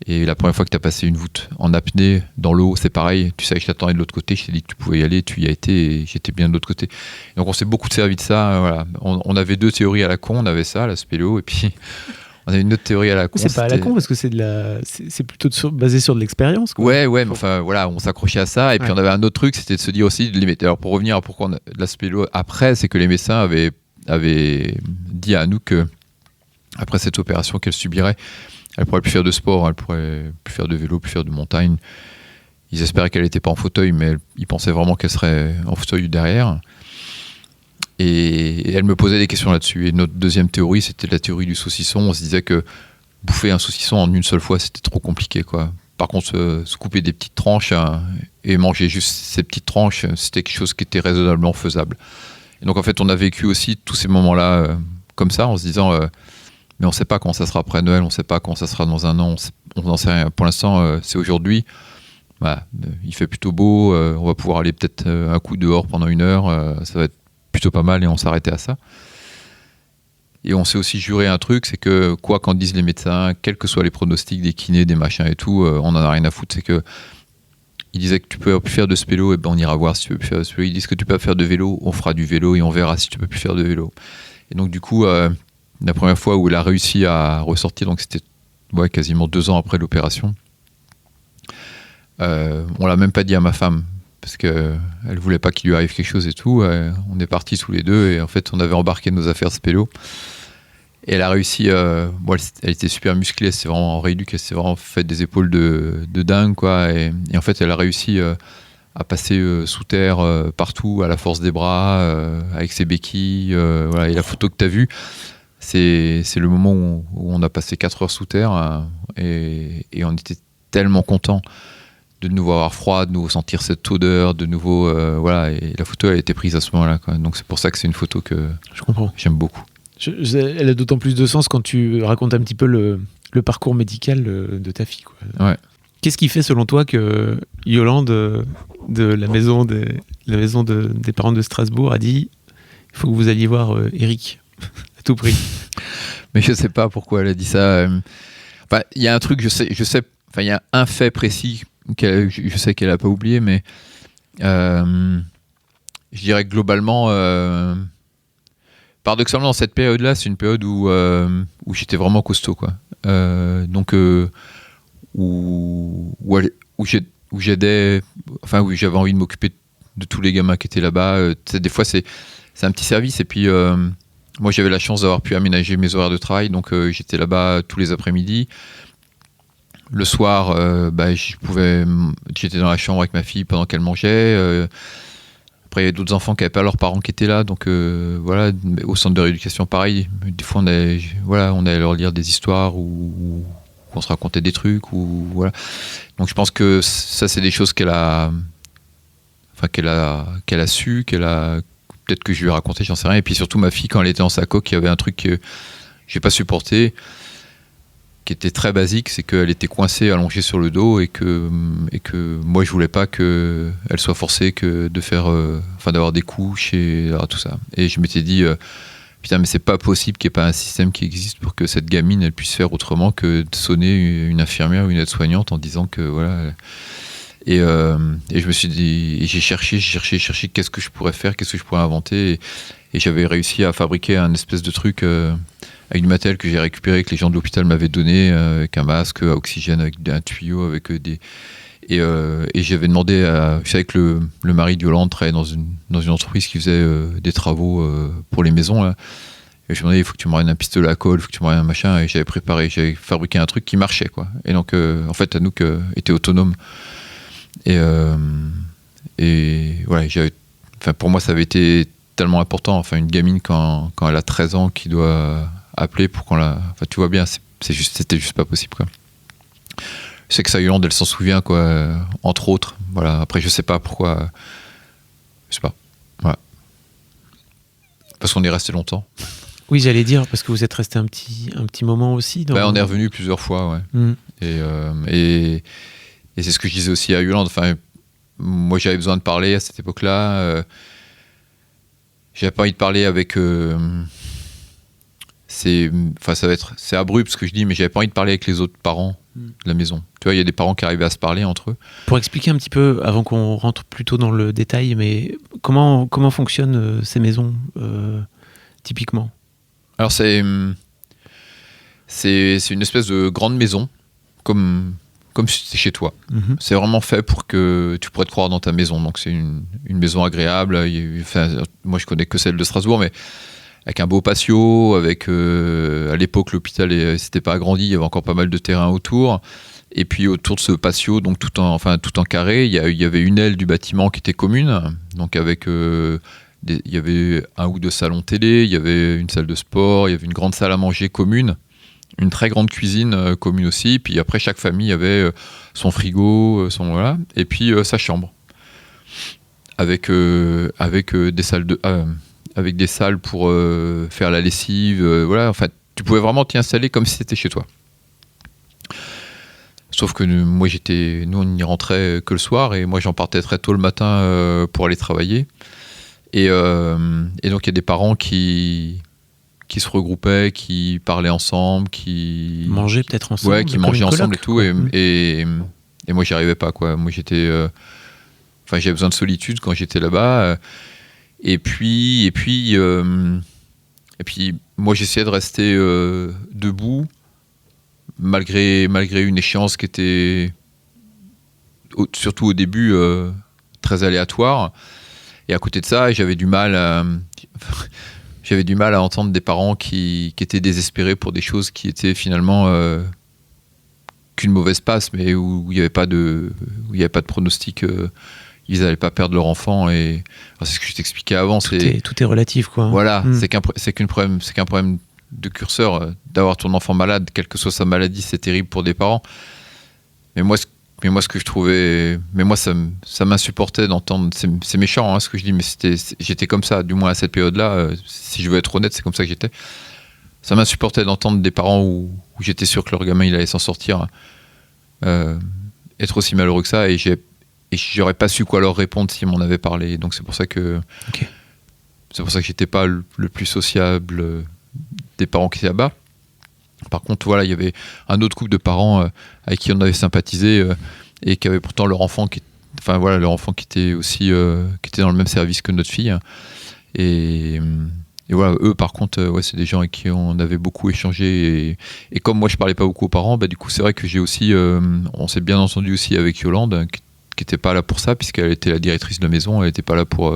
Et la première fois que tu as passé une voûte en apnée dans l'eau, c'est pareil. Tu savais que je t'attendais de l'autre côté. Je t'ai dit que tu pouvais y aller. Tu y as été et j'étais bien de l'autre côté. Donc on s'est beaucoup servi de ça. Voilà. On avait 2 théories à la con. On avait ça, la spéléo, et puis on avait une autre théorie à la con. C'est pas à la con parce que c'est plutôt basé sur de l'expérience. Ouais, mais enfin voilà, on s'accrochait à ça. Et puis on avait un autre truc, c'était de se dire aussi de limiter. Alors pour revenir à pourquoi on a de la spéléo après, c'est que les médecins avaient dit à nous que après cette opération qu'elle subirait, elle pourrait plus faire de sport, elle pourrait plus faire de vélo, plus faire de montagne. Ils espéraient qu'elle n'était pas en fauteuil, mais ils pensaient vraiment qu'elle serait en fauteuil derrière. Et elle me posait des questions là-dessus. Et notre deuxième théorie, c'était la théorie du saucisson. On se disait que bouffer un saucisson en une seule fois, c'était trop compliqué, quoi. Par contre, se couper des petites tranches et manger juste ces petites tranches, c'était quelque chose qui était raisonnablement faisable. Et donc, en fait, on a vécu aussi tous ces moments-là comme ça, en se disant... mais on ne sait pas quand ça sera après Noël, on ne sait pas quand ça sera dans un an, on n'en sait rien. Pour l'instant, c'est aujourd'hui. Il fait plutôt beau, on va pouvoir aller peut-être un coup dehors pendant 1 heure, ça va être plutôt pas mal et on s'arrêtait à ça. Et on s'est aussi juré un truc, c'est que quoi qu'en disent les médecins, quels que soient les pronostics des kinés, des machins et tout, on n'en a rien à foutre. C'est que ils disaient que tu peux plus faire de spélo, et ben on ira voir si tu peux plus faire de spélo. Ils disent que tu peux faire de vélo, on fera du vélo et on verra si tu peux plus faire de vélo. Et donc du coup... la première fois où elle a réussi à ressortir, donc c'était quasiment 2 ans après l'opération, on l'a même pas dit à ma femme, parce qu'elle voulait pas qu'il lui arrive quelque chose et tout. On est partis tous les deux, et en fait on avait embarqué nos affaires spélo. Et elle a réussi, elle était super musclée, elle s'est vraiment rééduquée, elle s'est vraiment fait des épaules de dingue, quoi. Et en fait elle a réussi à passer sous terre partout, à la force des bras, avec ses béquilles. Voilà. Et la photo que tu as vue, c'est le moment où on a passé 4 heures sous terre et on était tellement contents de nouveau avoir froid, de nouveau sentir cette odeur, de nouveau voilà. Et la photo a été prise à ce moment-là, quoi. Donc c'est pour ça que c'est une photo que j'aime beaucoup. Elle a d'autant plus de sens quand tu racontes un petit peu le parcours médical de ta fille, quoi. Ouais. Qu'est-ce qui fait selon toi que Yolande de la maison des parents de Strasbourg a dit il faut que vous alliez voir Eric à tout prix? Mais je sais pas pourquoi elle a dit ça. Enfin, il y a un truc, je sais. Enfin, il y a un fait précis je sais qu'elle a pas oublié, mais je dirais que globalement, paradoxalement, dans cette période-là, c'est une période où j'étais vraiment costaud, quoi. Donc où j'aidais, enfin où j'avais envie de m'occuper de tous les gamins qui étaient là-bas. Des fois, c'est un petit service, et puis. Moi, j'avais la chance d'avoir pu aménager mes horaires de travail, donc j'étais là-bas tous les après-midi. Le soir, j'étais dans la chambre avec ma fille pendant qu'elle mangeait. Après, il y avait d'autres enfants qui n'avaient pas leurs parents qui étaient là, donc voilà. Au centre de rééducation, pareil. Des fois, on allait leur lire des histoires ou on se racontait des trucs, ou voilà. Donc, je pense que ça, c'est des choses qu'elle a su, peut-être que je lui ai raconté, j'en sais rien. Et puis surtout, ma fille, quand elle était en sa coque, il y avait un truc que j'ai pas supporté, qui était très basique, c'est qu'elle était coincée, allongée sur le dos, et que moi, je voulais pas qu'elle soit forcée d'avoir des couches et tout ça. Et je m'étais dit, putain, mais c'est pas possible qu'il n'y ait pas un système qui existe pour que cette gamine, elle puisse faire autrement que de sonner une infirmière ou une aide-soignante en disant que voilà. Et je me suis dit, j'ai cherché qu'est-ce que je pourrais faire, qu'est-ce que je pourrais inventer, et j'avais réussi à fabriquer un espèce de truc avec du matériel que j'ai récupéré, que les gens de l'hôpital m'avaient donné, avec un masque à oxygène, avec un tuyau, avec et j'avais demandé je savais que le mari de Yolande travaillait dans une entreprise qui faisait des travaux pour les maisons, là. Et je me demandais, il faut que tu me ramènes un pistolet à colle, il faut que tu me ramènes un machin, et j'avais fabriqué un truc qui marchait, quoi. Et donc en fait Anouk était autonome. Et voilà, pour moi ça avait été tellement important, enfin une gamine quand elle a 13 ans qui doit appeler pour qu'on la, enfin tu vois bien, c'était juste pas possible, quoi. Je sais que ça, Yolande, elle s'en souvient, quoi, entre autres, voilà. Après je sais pas pourquoi, je sais pas, voilà, parce qu'on est resté longtemps. Oui, j'allais dire, parce que vous êtes resté un petit moment aussi on est revenu plusieurs fois, ouais. Et c'est ce que je disais aussi à Yolande. Enfin, moi, j'avais besoin de parler à cette époque-là. J'avais pas envie de parler avec c'est abrupt ce que je dis, mais j'avais pas envie de parler avec les autres parents de la maison. Tu vois, il y a des parents qui arrivaient à se parler entre eux. Pour expliquer un petit peu, avant qu'on rentre plutôt dans le détail, mais comment fonctionnent ces maisons typiquement? Alors c'est une espèce de grande maison, comme si c'était chez toi. C'est vraiment fait pour que tu pourrais te croire dans ta maison. Donc c'est une maison agréable. Moi je connais que celle de Strasbourg, mais avec un beau patio, avec à l'époque l'hôpital s'était pas agrandi, il y avait encore pas mal de terrain autour. Et puis autour de ce patio, donc tout en carré, il y avait une aile du bâtiment qui était commune, donc avec il y avait un ou deux salons télé, il y avait une salle de sport, il y avait une grande salle à manger commune, une très grande cuisine commune aussi. Puis après, chaque famille avait son frigo, voilà, et puis sa chambre, avec des salles avec des salles pour faire la lessive, voilà. Enfin, tu pouvais vraiment t'y installer comme si c'était chez toi. Sauf que nous, on n'y rentrait que le soir, et moi j'en partais très tôt le matin pour aller travailler. Et donc il y a des parents qui se regroupaient, qui parlaient ensemble, qui mangeaient peut-être ensemble. Ouais, qui mangeaient ensemble et tout. Et moi j'y arrivais pas, quoi. Moi j'avais besoin de solitude quand j'étais là-bas. Et puis moi j'essayais de rester debout malgré une échéance qui était surtout au début très aléatoire. Et à côté de ça, j'avais du mal à entendre des parents qui étaient désespérés pour des choses qui étaient finalement qu'une mauvaise passe, mais où il n'y avait pas de pronostic. Ils n'allaient pas perdre leur enfant. Et c'est ce que je t'expliquais avant. Tout est relatif, quoi. Voilà, c'est qu'un problème de curseur. D'avoir ton enfant malade, quelle que soit sa maladie, c'est terrible pour des parents. Mais moi, ce que je trouvais, ça m'insupportait d'entendre. C'est méchant, hein, ce que je dis, mais j'étais comme ça, du moins à cette période-là. Si je veux être honnête, c'est comme ça que j'étais. Ça m'insupportait d'entendre des parents où j'étais sûr que leur gamin il allait s'en sortir, être aussi malheureux que ça, et j'aurais pas su quoi leur répondre s'ils m'en avaient parlé. Donc c'est pour ça que j'étais pas le plus sociable des parents qui étaient là-bas. Par contre, voilà, il y avait un autre couple de parents avec qui on avait sympathisé et qui avait pourtant leur enfant qui était aussi qui était dans le même service que notre fille. Et voilà, eux par contre, c'est des gens avec qui on avait beaucoup échangé, et comme moi je parlais pas beaucoup aux parents, du coup c'est vrai que j'ai aussi on s'est bien entendu aussi avec Yolande, qui était pas là pour ça, puisqu'elle était la directrice de la maison, elle était pas là pour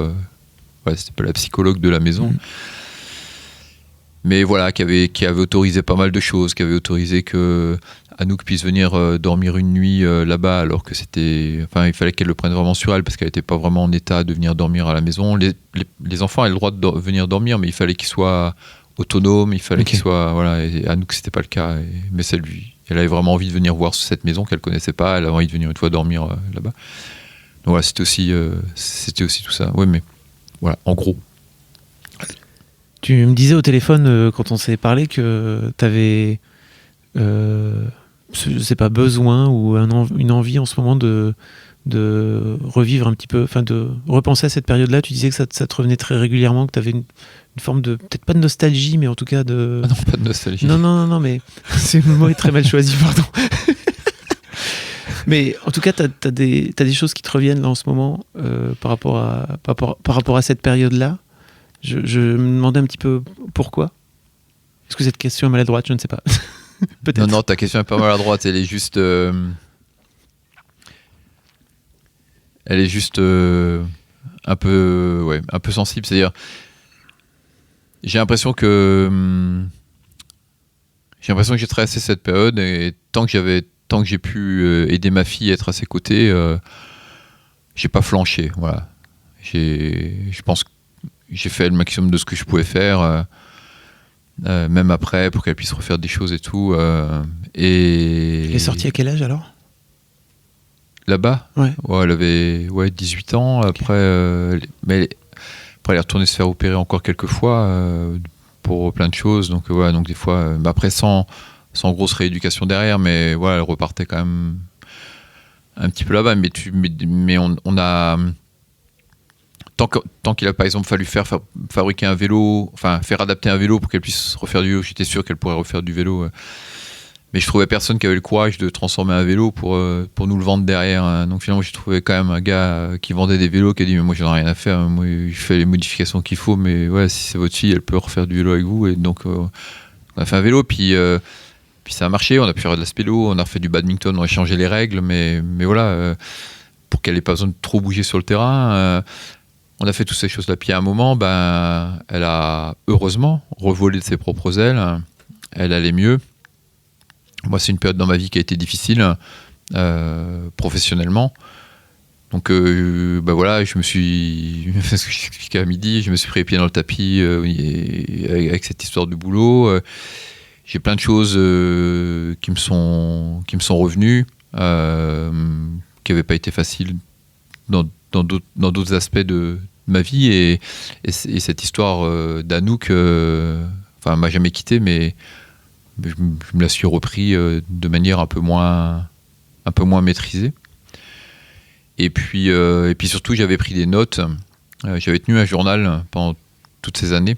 c'était pas la psychologue de la maison. Mais voilà, qui avait autorisé pas mal de choses, qui avait autorisé que Anouk puisse venir dormir une nuit là-bas, alors que il fallait qu'elle le prenne vraiment sur elle, parce qu'elle n'était pas vraiment en état de venir dormir à la maison. Les enfants avaient le droit de venir dormir, mais il fallait qu'ils soient autonomes, il fallait qu'ils soient, voilà. Et Anouk, c'était pas le cas. Mais elle avait vraiment envie de venir voir cette maison qu'elle connaissait pas. Elle avait envie de venir une fois dormir là-bas. Donc voilà, c'était aussi tout ça. Ouais, mais voilà, en gros. Tu me disais au téléphone quand on s'est parlé que tu avais, je sais pas, besoin ou une envie en ce moment de revivre un petit peu, enfin de repenser à cette période-là. Tu disais que ça te revenait très régulièrement, que tu avais une forme de, peut-être pas de nostalgie, mais en tout cas de... Ah non, pas de nostalgie. Non, mais le mot est très mal choisi, pardon. Mais en tout cas, t'as des choses qui te reviennent là en ce moment par rapport à cette période-là. Je me demandais un petit peu pourquoi. Est-ce que cette question est maladroite? Je ne sais pas. Peut-être. Non, ta question est pas maladroite. Elle est juste... un peu sensible. C'est-à-dire, j'ai l'impression que j'ai traversé cette période, et tant que j'ai pu aider ma fille à être à ses côtés, j'ai pas flanché. Voilà. Je pense que j'ai fait le maximum de ce que je pouvais faire, même après, pour qu'elle puisse refaire des choses et tout. Elle est sortie à quel âge alors? Là-bas, ouais, elle avait 18 ans. Après, elle est retournée se faire opérer encore quelques fois pour plein de choses. Donc des fois, après sans grosse rééducation derrière, mais voilà, elle repartait quand même un petit peu là-bas. Mais on a... tant qu'il a par exemple fallu fabriquer un vélo, enfin faire adapter un vélo pour qu'elle puisse refaire du vélo, j'étais sûr qu'elle pourrait refaire du vélo. Mais je trouvais personne qui avait le courage de transformer un vélo pour nous le vendre derrière. Hein. Donc finalement, j'ai trouvé quand même un gars qui vendait des vélos qui a dit mais moi j'en ai rien à faire, moi je fais les modifications qu'il faut, mais ouais, si c'est votre fille, elle peut refaire du vélo avec vous. Et donc on a fait un vélo, puis ça a marché, on a pu faire de la spélo, on a refait du badminton, on a changé les règles, mais voilà, pour qu'elle n'ait pas besoin de trop bouger sur le terrain. On a fait toutes ces choses-là. Puis à un moment, elle a heureusement revolé de ses propres ailes, elle allait mieux. Moi, c'est une période dans ma vie qui a été difficile, professionnellement. Donc, voilà, je me suis, ce que j'expliquais à midi, je me suis pris les pieds dans le tapis avec cette histoire du boulot. J'ai plein de choses qui me sont revenues, qui n'avaient pas été faciles dans d'autres aspects de ma vie. Et cette histoire d'Anouk, m'a jamais quitté, mais je me la suis repris de manière un peu moins maîtrisée. Et puis surtout, j'avais pris des notes. J'avais tenu un journal pendant toutes ces années.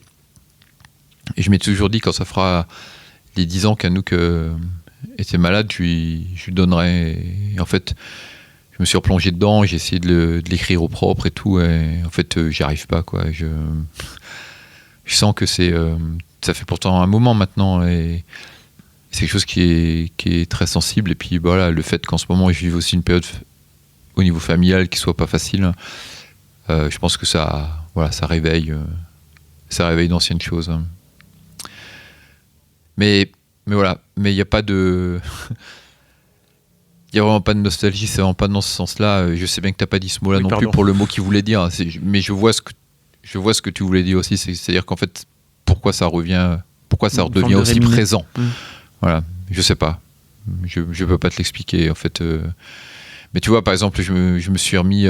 Et je m'étais toujours dit, quand ça fera les 10 ans qu'Anouk était malade, je lui donnerai. Et en fait, je me suis replongé dedans, j'ai essayé de l'écrire au propre et tout. Et en fait, j'y arrive pas, quoi. Je sens que ça fait pourtant un moment maintenant, et c'est quelque chose qui est très sensible. Et puis voilà, le fait qu'en ce moment je vive aussi une période au niveau familial qui soit pas facile, je pense que ça réveille d'anciennes choses. Mais voilà, mais il n'y a pas de il y a vraiment pas de nostalgie, c'est vraiment pas dans ce sens-là. Je sais bien que t'as pas dit ce mot-là plus pour le mot qu'il voulait dire, mais je vois ce que tu voulais dire aussi, c'est-à-dire qu'en fait, pourquoi ça redevient aussi présent. Voilà, je sais pas. Je peux pas te l'expliquer, en fait. Mais tu vois, par exemple, je me suis remis...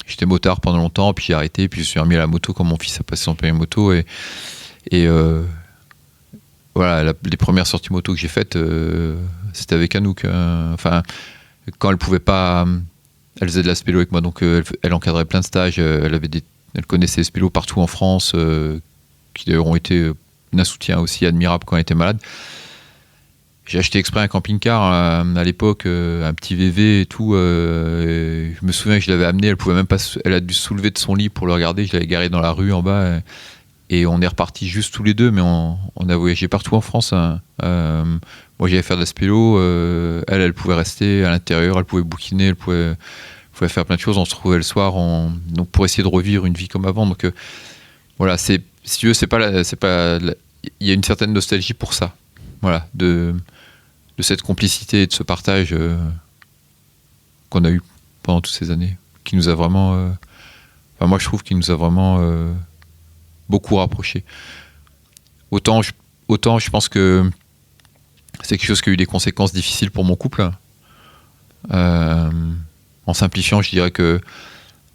j'étais motard pendant longtemps, puis j'ai arrêté, puis je suis remis à la moto quand mon fils a passé son permis moto. Et voilà, les premières sorties moto que j'ai faites, c'était avec Anouk. Quand elle pouvait pas... Elle faisait de la spélo avec moi, donc elle encadrait plein de stages. Elle connaissait les spélos partout en France, qui d'ailleurs ont été d'un soutien aussi admirable quand elle était malade. J'ai acheté exprès un camping-car à l'époque, un petit VV et tout. Je me souviens que je l'avais amené, elle a dû se soulever de son lit pour le regarder. Je l'avais garé dans la rue en bas, et on est repartis juste tous les deux, mais on a voyagé partout en France. Moi, j'allais faire de la spélo, elle pouvait rester à l'intérieur, elle pouvait bouquiner, elle pouvait faire plein de choses. On se retrouvait le soir, donc pour essayer de revivre une vie comme avant. Donc voilà, si tu veux, il y a une certaine nostalgie pour ça. Voilà, de cette complicité et de ce partage qu'on a eu pendant toutes ces années, qui nous a vraiment... moi, je trouve qu'il nous a vraiment beaucoup rapprochés. Autant je pense que c'est quelque chose qui a eu des conséquences difficiles pour mon couple. En simplifiant, je dirais que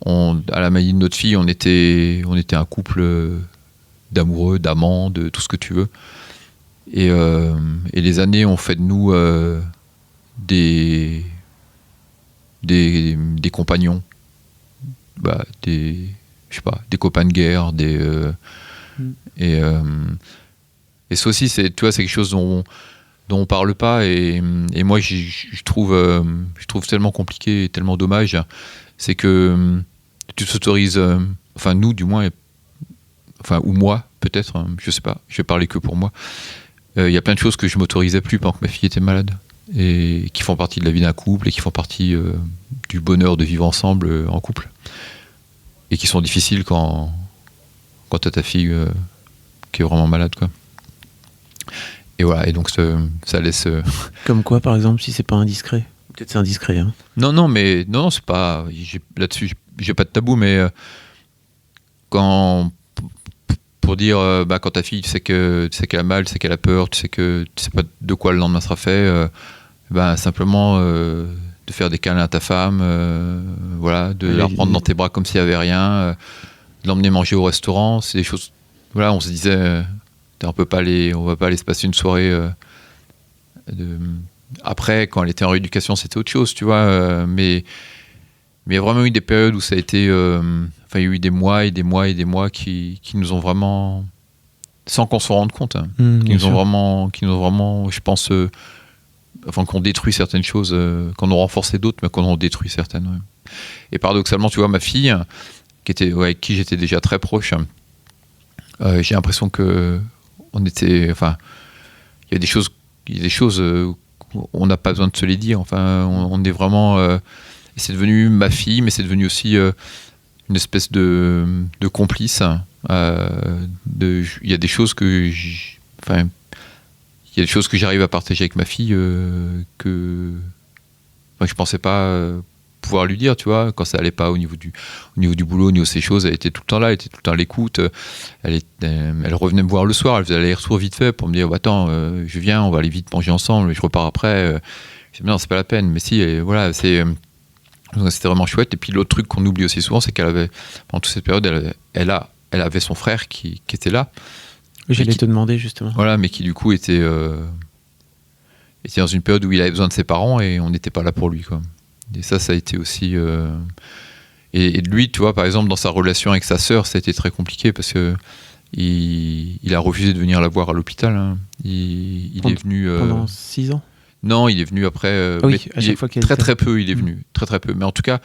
à la maladie de notre fille, on était un couple d'amoureux, d'amants, de tout ce que tu veux. Et les années ont fait de nous des compagnons, des copains de guerre, et ça aussi, c'est quelque chose dont on parle pas, et moi je trouve tellement compliqué et tellement dommage, c'est que tu t'autorises, nous du moins, ou moi peut-être, je sais pas, je vais parler que pour moi. Il y a plein de choses que je m'autorisais plus pendant que ma fille était malade, et qui font partie de la vie d'un couple, et qui font partie du bonheur de vivre ensemble en couple, et qui sont difficiles quand t'as ta fille qui est vraiment malade, quoi. Et voilà, et donc ça laisse... Comme quoi, par exemple, si c'est pas indiscret? Peut-être c'est indiscret, hein. Non, mais non, c'est pas... Là-dessus, j'ai pas de tabou, mais pour dire, quand ta fille, tu sais qu'elle a mal, tu sais qu'elle a peur, tu sais pas de quoi le lendemain sera fait, simplement de faire des câlins à ta femme, de la reprendre dans tes bras comme s'il n'y avait rien, de l'emmener manger au restaurant, c'est des choses... Voilà, on se disait, on va pas aller se passer une soirée... Après, quand elle était en rééducation, c'était autre chose, tu vois, mais Mais il y a vraiment eu des périodes où ça a été... il y a eu des mois et des mois et des mois qui nous ont vraiment... Sans qu'on s'en rende compte, hein, qui nous ont vraiment, je pense... qu'on détruit certaines choses, qu'on a renforcé d'autres, mais qu'on en détruit certaines. Ouais. Et paradoxalement, tu vois, ma fille, avec qui j'étais déjà très proche, j'ai l'impression que on était... il y a des choses on n'a pas besoin de se les dire. On est vraiment... c'est devenu ma fille, mais c'est devenu aussi une espèce de complice. Il y a des choses que... Il y a des choses que j'arrive à partager avec ma fille que je pensais pas pouvoir lui dire, tu vois, quand ça allait pas au niveau du boulot, au niveau de ces choses, elle était tout le temps là, elle était tout le temps à l'écoute, elle revenait me voir le soir, elle faisait aller-retour vite fait pour me dire attends, je viens, on va aller vite manger ensemble, je repars après. Je dis non, c'est pas la peine, mais si, voilà, c'était vraiment chouette. Et puis l'autre truc qu'on oublie aussi souvent, c'est qu'elle avait, pendant toute cette période, elle avait son frère qui était là. J'allais te demander justement. Voilà, mais qui du coup était dans une période où il avait besoin de ses parents et on n'était pas là pour lui, quoi. Et ça a été aussi... Et lui, tu vois, par exemple, dans sa relation avec sa sœur, ça a été très compliqué parce que il a refusé de venir la voir à l'hôpital. Hein. Il est venu... Pendant 6 ans. Non, il est venu après... oui, à chaque fois qu'elle était... Très peu, il est venu. Très peu. Mais en tout cas,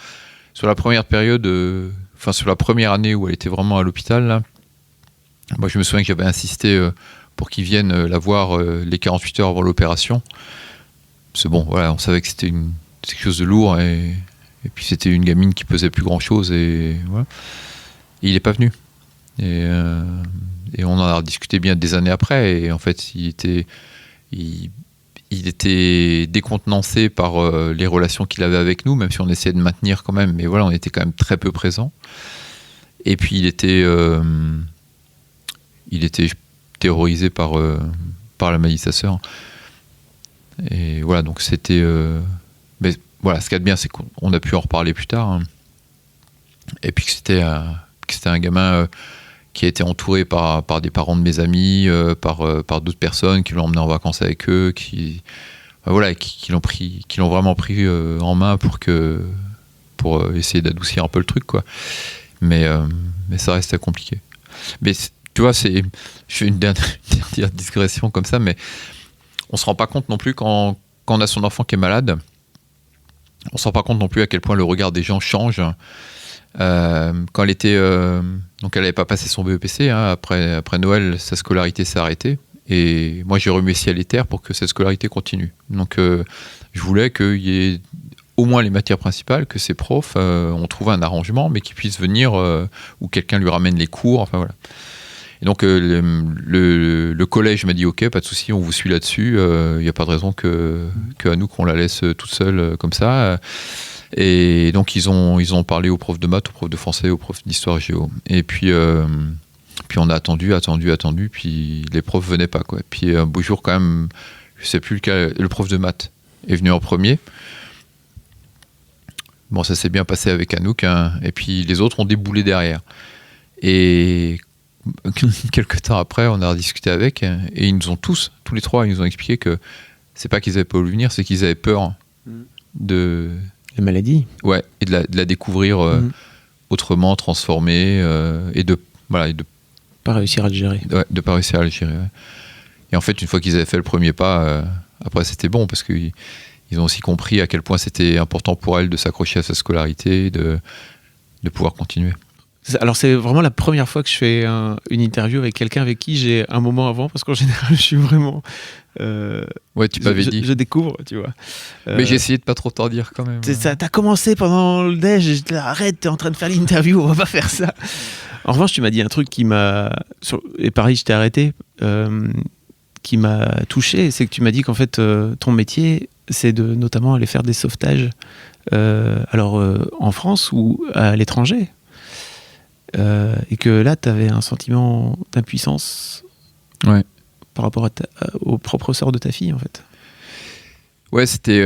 sur la première période, sur la première année où elle était vraiment à l'hôpital, là, moi, je me souviens que j'avais insisté pour qu'ils viennent la voir les 48 heures avant l'opération. C'est bon, voilà, on savait que c'était quelque chose de lourd et puis c'était une gamine qui pesait plus grand chose et voilà. Et il n'est pas venu. Et on en a discuté bien des années après et en fait, il était décontenancé par les relations qu'il avait avec nous, même si on essayait de maintenir quand même. Mais voilà, on était quand même très peu présents. Et puis il était terrorisé par la maladie de sa sœur. Et voilà, donc c'était... mais voilà, ce qu'il y a de bien, c'est qu'on a pu en reparler plus tard. Hein. Et puis que c'était un gamin qui a été entouré par des parents de mes amis, par d'autres personnes qui l'ont emmené en vacances avec eux, qui l'ont vraiment pris en main pour essayer d'adoucir un peu le truc, quoi. Mais ça restait compliqué. Mais tu vois, je fais une dernière digression comme ça, mais on se rend pas compte non plus quand on a son enfant qui est malade, on se rend pas compte non plus à quel point le regard des gens change. Quand elle était, donc elle n'avait pas passé son BEPC, hein, après Noël, sa scolarité s'est arrêtée, et moi j'ai remué ciel et terre pour que cette scolarité continue. Donc je voulais qu'il y ait au moins les matières principales, que ses profs ont trouvé un arrangement, mais qu'ils puissent venir, ou quelqu'un lui ramène les cours, enfin voilà. Et donc le collège m'a dit ok, pas de souci, on vous suit là-dessus, il n'y a pas de raison que Anouk on la laisse toute seule comme ça. Et donc ils ont parlé aux profs de maths, aux profs de français, aux profs d'histoire et géo. Et puis on a attendu, puis les profs venaient pas, quoi. Puis un beau jour quand même, je sais plus lequel, le prof de maths est venu en premier. Bon, ça s'est bien passé avec Anouk, hein, et puis les autres ont déboulé derrière. Et quelques temps après, on a rediscuté avec, et ils nous ont tous les trois, ils nous ont expliqué que c'est pas qu'ils avaient pas voulu venir, c'est qu'ils avaient peur de... La maladie. Ouais, et de la découvrir autrement, transformée, et de pas réussir à le gérer. Ouais, de pas réussir à le gérer. Ouais. Et en fait, une fois qu'ils avaient fait le premier pas, après c'était bon, parce qu'ils ont aussi compris à quel point c'était important pour elle de s'accrocher à sa scolarité, de pouvoir continuer. Alors c'est vraiment la première fois que je fais une interview avec quelqu'un avec qui j'ai un moment avant, parce qu'en général je suis vraiment... ouais, tu m'avais dit. Je découvre, tu vois. Mais j'ai essayé de pas trop t'en dire quand même. T'as commencé pendant le déj, et je te dis arrête, t'es en train de faire l'interview, on va pas faire ça. En revanche, tu m'as dit un truc qui m'a... Et pareil, je t'ai arrêté, qui m'a touché, c'est que tu m'as dit qu'en fait, ton métier, c'est de notamment aller faire des sauvetages, en France ou à l'étranger. Et que là, tu avais un sentiment d'impuissance par rapport au propre sort de ta fille, en fait. Ouais, c'est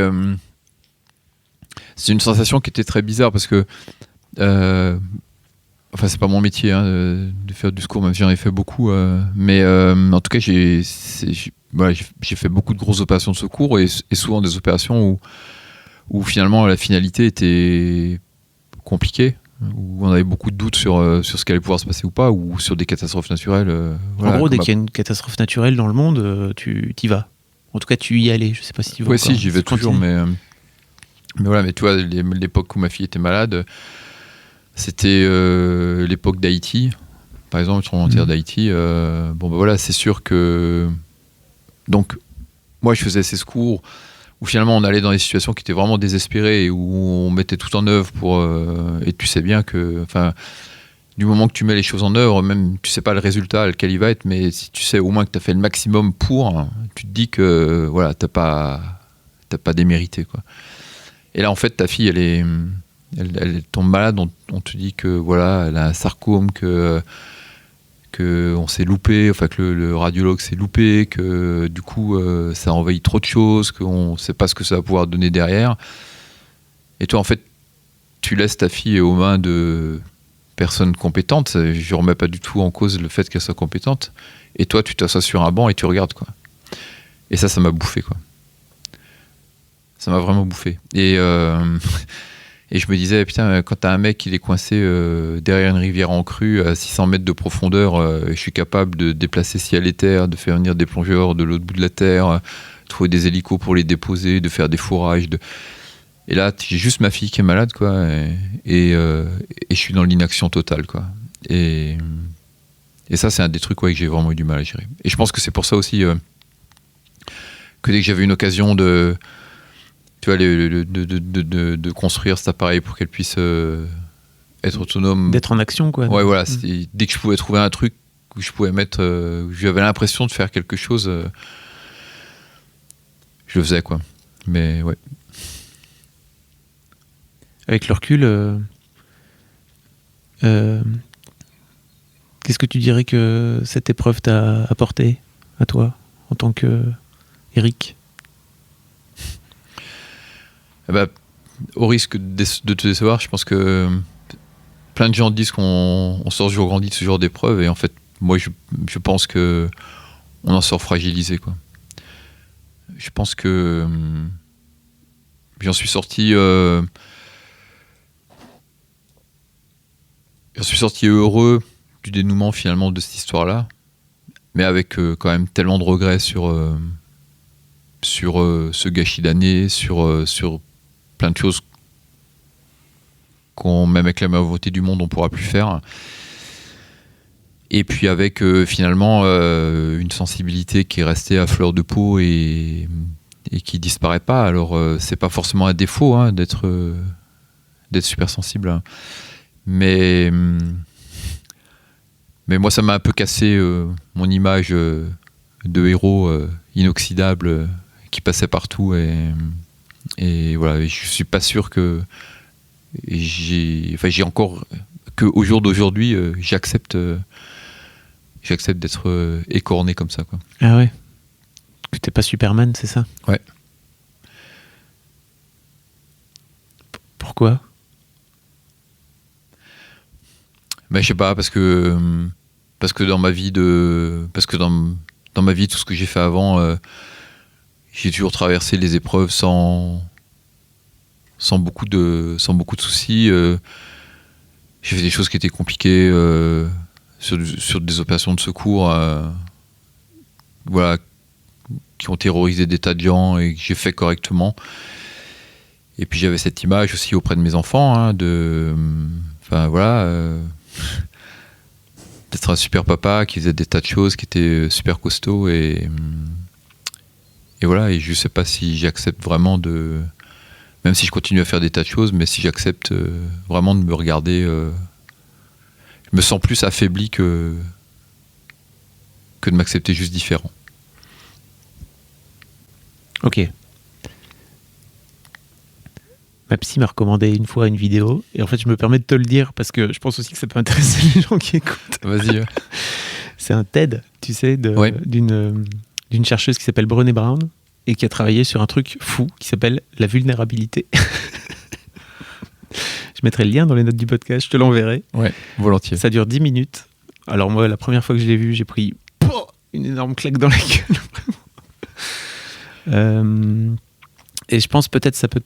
une sensation qui était très bizarre parce que c'est pas mon métier de faire du secours, même si j'en ai fait beaucoup, mais en tout cas j'ai fait beaucoup de grosses opérations de secours et souvent des opérations où finalement la finalité était compliquées, où on avait beaucoup de doutes sur ce qui allait pouvoir se passer ou pas, ou sur des catastrophes naturelles. En gros, dès qu'il y a une catastrophe naturelle dans le monde, tu y vas. En tout cas, tu y allais. Je sais pas si tu vas. Oui, si, j'y vais toujours, mais voilà, mais tu vois, l'époque où ma fille était malade, c'était l'époque d'Haïti, par exemple, le tremblement de terre d'Haïti. Voilà, c'est sûr que. Donc, moi, je faisais ces secours où finalement on allait dans des situations qui étaient vraiment désespérées et où on mettait tout en œuvre pour. Et tu sais bien que. Du moment que tu mets les choses en œuvre, même tu sais pas le résultat, lequel il va être, mais si tu sais au moins que tu as fait le maximum pour, tu te dis que voilà, t'as pas démérité, quoi. Et là, en fait, ta fille, elle tombe malade, on te dit que voilà, elle a un sarcome, que on s'est loupé, enfin que le radiologue s'est loupé, que du coup ça envahit trop de choses, qu'on ne sait pas ce que ça va pouvoir donner derrière. Et toi, en fait, tu laisses ta fille aux mains de personnes compétentes. Je ne remets pas du tout en cause le fait qu'elle soit compétente. Et toi, tu t'assois sur un banc et tu regardes, quoi. Et ça m'a bouffé, quoi. Ça m'a vraiment bouffé. Et je me disais, putain, quand t'as un mec qui est coincé derrière une rivière en crue à 600 mètres de profondeur, je suis capable de déplacer ciel et terre, de faire venir des plongeurs de l'autre bout de la terre, trouver des hélicos pour les déposer, de faire des fourrages. Et là, j'ai juste ma fille qui est malade, quoi, et je suis dans l'inaction totale, quoi. Et ça, c'est un des trucs, ouais, que j'ai vraiment eu du mal à gérer. Et je pense que c'est pour ça aussi que dès que j'avais une occasion de construire cet appareil pour qu'elle puisse être autonome. D'être en action, quoi. Ouais, voilà. Dès que je pouvais trouver un truc où je pouvais mettre. Où j'avais l'impression de faire quelque chose, je le faisais, quoi. Mais ouais. Avec le recul, qu'est-ce que tu dirais que cette épreuve t'a apporté à toi, en tant que Eric ? Au risque de te décevoir, je pense que plein de gens disent qu'on sort toujours grandi de ce genre d'épreuve, et en fait, moi, je pense que on en sort fragilisé, quoi. Je pense que j'en suis sorti heureux du dénouement finalement de cette histoire-là, mais avec quand même tellement de regrets sur ce gâchis d'années, sur plein de choses qu'on, même avec la meilleure volonté du monde, on ne pourra plus faire. Et puis avec finalement une sensibilité qui est restée à fleur de peau et qui disparaît pas. Alors c'est pas forcément un défaut, hein, d'être super sensible, hein. Mais moi, ça m'a un peu cassé mon image de héros inoxydable qui passait partout, et voilà. Je suis pas sûr que j'ai encore que au jour d'aujourd'hui j'accepte d'être écorné comme ça, quoi. Ah ouais. Que t'es pas Superman, c'est ça ? Ouais. Pourquoi ? Je sais pas, parce que dans ma vie dans ma vie, tout ce que j'ai fait avant, j'ai toujours traversé les épreuves sans beaucoup de soucis. J'ai fait des choses qui étaient compliquées sur des opérations de secours, voilà, qui ont terrorisé des tas de gens et que j'ai fait correctement. Et puis j'avais cette image aussi auprès de mes enfants, hein, d'être un super papa qui faisait des tas de choses, qui était super costaud, et voilà. Et je sais pas si j'accepte vraiment même si je continue à faire des tas de choses, mais si j'accepte vraiment de me regarder, je me sens plus affaibli que de m'accepter juste différent. Ok. Ma psy m'a recommandé une fois une vidéo, et en fait je me permets de te le dire parce que je pense aussi que ça peut intéresser les gens qui écoutent. Vas-y. C'est un TED, tu sais, ouais. d'une chercheuse qui s'appelle Brené Brown et qui a travaillé sur un truc fou qui s'appelle la vulnérabilité. Je mettrai le lien dans les notes du podcast, je te l'enverrai. Ouais, volontiers. Ça dure 10 minutes. Alors moi, la première fois que je l'ai vu, j'ai pris une énorme claque dans la gueule. Et je pense peut-être ça peut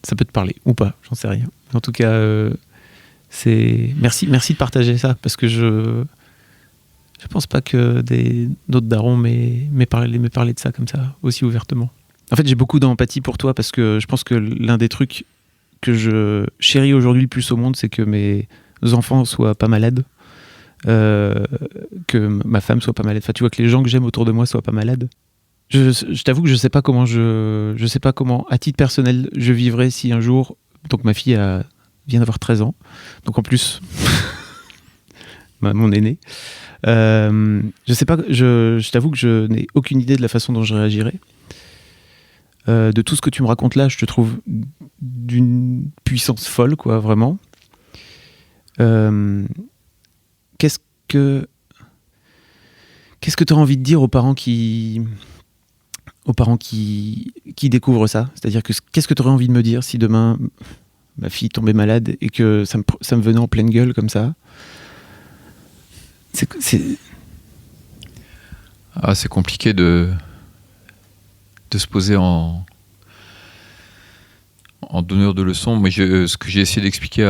ça peut te parler ou pas, j'en sais rien. En tout cas, merci de partager ça, parce que je pense pas que d'autres darons m'aient parlé de ça comme ça, aussi ouvertement. En fait, j'ai beaucoup d'empathie pour toi, parce que je pense que l'un des trucs que je chéris aujourd'hui le plus au monde, c'est que mes enfants soient pas malades, que ma femme soit pas malade. Enfin, tu vois, que les gens que j'aime autour de moi soient pas malades. Je t'avoue que je sais pas comment à titre personnel je vivrais si un jour, donc ma fille vient d'avoir 13 ans, donc en plus mon aîné, je sais pas, je t'avoue que je n'ai aucune idée de la façon dont je réagirais. De tout ce que tu me racontes là, je te trouve d'une puissance folle, quoi, vraiment. Qu'est-ce que tu as envie de dire aux parents qui découvrent ça? C'est-à-dire que qu'est-ce que tu aurais envie de me dire si demain ma fille tombait malade et que ça me venait en pleine gueule comme ça? C'est compliqué de se poser en donneur de leçons. Moi, ce que j'ai essayé d'expliquer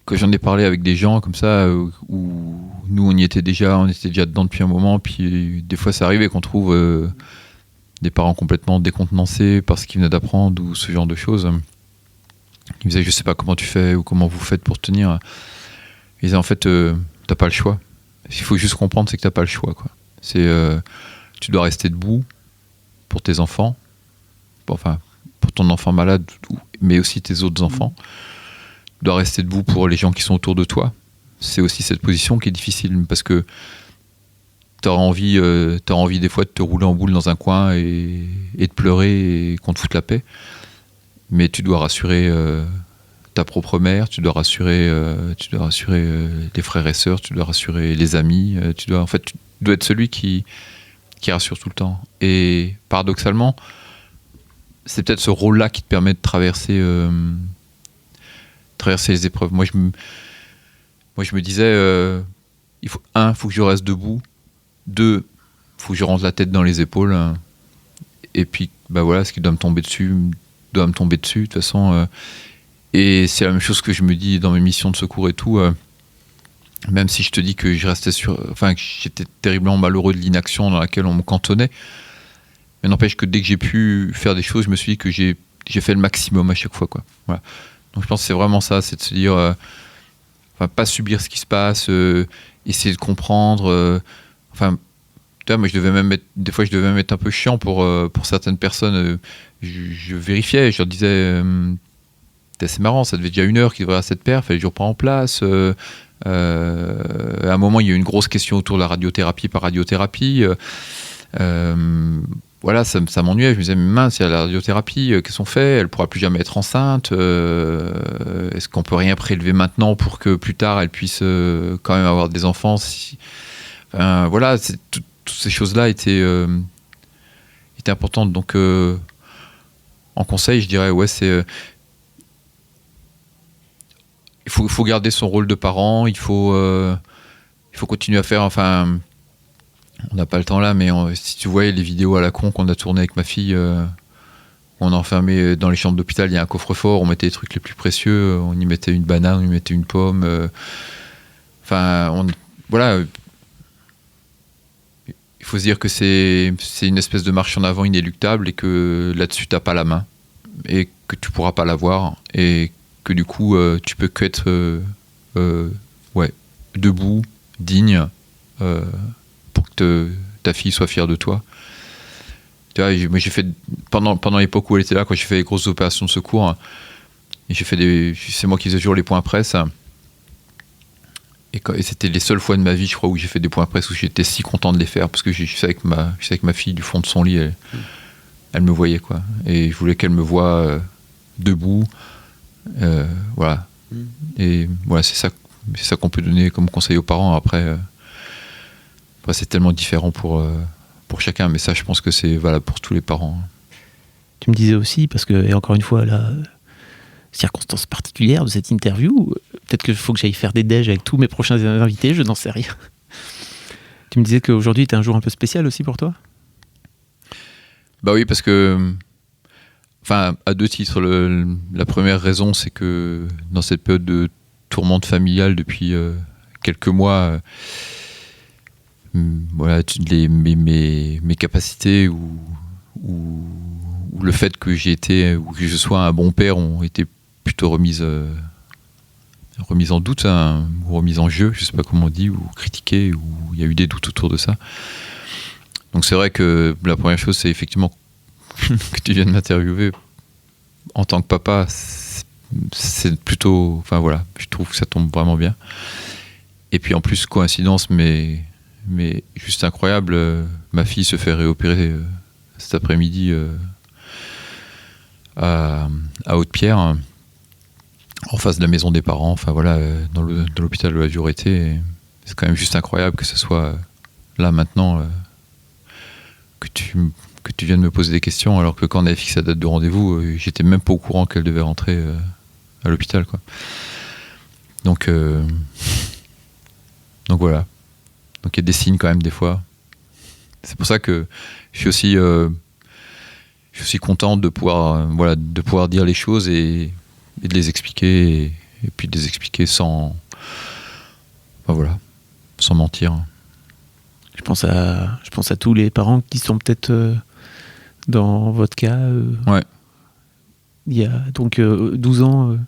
quand j'en ai parlé avec des gens comme ça, où nous on était déjà dedans depuis un moment, puis des fois ça arrivait qu'on trouve des parents complètement décontenancés parce qu'ils venaient d'apprendre ou ce genre de choses. Ils me disaient, je sais pas comment tu fais ou comment vous faites pour tenir. Ils disaient, en fait, t'as pas le choix. Ce qu'il faut juste comprendre, c'est que t'as pas le choix, quoi. Tu dois rester debout pour tes enfants, pour ton enfant malade, mais aussi tes autres enfants. Tu dois rester debout pour les gens qui sont autour de toi. C'est aussi cette position qui est difficile, parce que t'auras envie des fois de te rouler en boule dans un coin et de pleurer et qu'on te foute la paix. Mais tu dois rassurer ta propre mère, tu dois rassurer les frères et sœurs, tu dois rassurer les amis, tu dois être celui qui rassure tout le temps. Et paradoxalement, c'est peut-être ce rôle-là qui te permet de traverser les épreuves. Moi, je me disais, il faut que je reste debout. 2, il faut que je rentre la tête dans les épaules. Et puis, voilà, ce qui doit me tomber dessus, de toute façon. Et c'est la même chose que je me dis dans mes missions de secours et tout. Même si je te dis que que j'étais terriblement malheureux de l'inaction dans laquelle on me cantonnait. Mais n'empêche que dès que j'ai pu faire des choses, je me suis dit que j'ai fait le maximum à chaque fois, quoi. Voilà. Donc je pense que c'est vraiment ça, c'est de se dire, pas subir ce qui se passe, essayer de comprendre. Tu vois, moi des fois je devais même être un peu chiant pour certaines personnes. Je vérifiais, je leur disais, c'est marrant, ça devait déjà 1 heure qu'il devrait avoir cette perf, elle est toujours pas en place. À un moment, il y a eu une grosse question autour de la radiothérapie par radiothérapie. Voilà, ça m'ennuyait. Je me disais, mais mince, il y a la radiothérapie, qu'est-ce qu'on fait? Elle pourra plus jamais être enceinte. Est-ce qu'on peut rien prélever maintenant pour que plus tard elle puisse quand même avoir des enfants voilà, toutes ces choses-là étaient importantes. Donc, en conseil, je dirais, c'est il faut garder son rôle de parent. Il faut continuer à faire. On n'a pas le temps là, mais si tu voyais les vidéos à la con qu'on a tournées avec ma fille, on a enfermé dans les chambres d'hôpital, il y a un coffre-fort, on mettait les trucs les plus précieux, on y mettait une banane, on y mettait une pomme. Voilà. Il faut se dire que c'est une espèce de marche en avant inéluctable et que là-dessus, tu n'as pas la main et que tu ne pourras pas l'avoir et que du coup, tu peux qu'être debout, digne, pour que ta fille soit fière de toi. Tu vois, moi j'ai fait pendant l'époque où elle était là, quand j'ai fait les grosses opérations de secours, et c'est moi qui faisais toujours les points presse. Et c'était les seules fois de ma vie, je crois, où j'ai fait des points presse où j'étais si content de les faire, parce que je sais avec ma fille du fond de son lit, elle me voyait, quoi. Et je voulais qu'elle me voie debout. Voilà. Et voilà, c'est ça qu'on peut donner comme conseil aux parents. Après c'est tellement différent pour chacun, mais ça, je pense que c'est valable pour tous les parents. Tu me disais aussi, parce que, et encore une fois, la circonstance particulière de cette interview, peut-être qu'il faut que j'aille faire des déj avec tous mes prochains invités, je n'en sais rien. Tu me disais qu'aujourd'hui était un jour un peu spécial aussi pour toi? Bah oui, parce que Enfin, à deux titres. La première raison, c'est que dans cette période de tourmente familiale depuis quelques mois, voilà, mes capacités ou le fait que j'ai été ou que je sois un bon père ont été plutôt remises en doute, hein, ou remises en jeu, je sais pas comment on dit, ou critiquées, ou il y a eu des doutes autour de ça. Donc c'est vrai que la première chose, c'est effectivement que tu viennes m'interviewer en tant que papa, c'est plutôt, enfin voilà, je trouve que ça tombe vraiment bien. Et puis en plus, coïncidence, mais juste incroyable, ma fille se fait réopérer cet après-midi à Haute-Pierre, en face de la maison des parents, enfin voilà, dans l'hôpital de la Dureté. C'est quand même juste incroyable que ce soit là maintenant, que tu viennes me poser des questions, alors que quand on avait fixé la date de rendez-vous, j'étais même pas au courant qu'elle devait rentrer à l'hôpital, quoi. Donc voilà. Donc il y a des signes quand même des fois. C'est pour ça que je suis aussi content de pouvoir dire les choses et de les expliquer, et puis de les expliquer sans mentir. Je pense à tous les parents qui sont peut-être dans votre cas. Ouais. Il y a donc 12 ans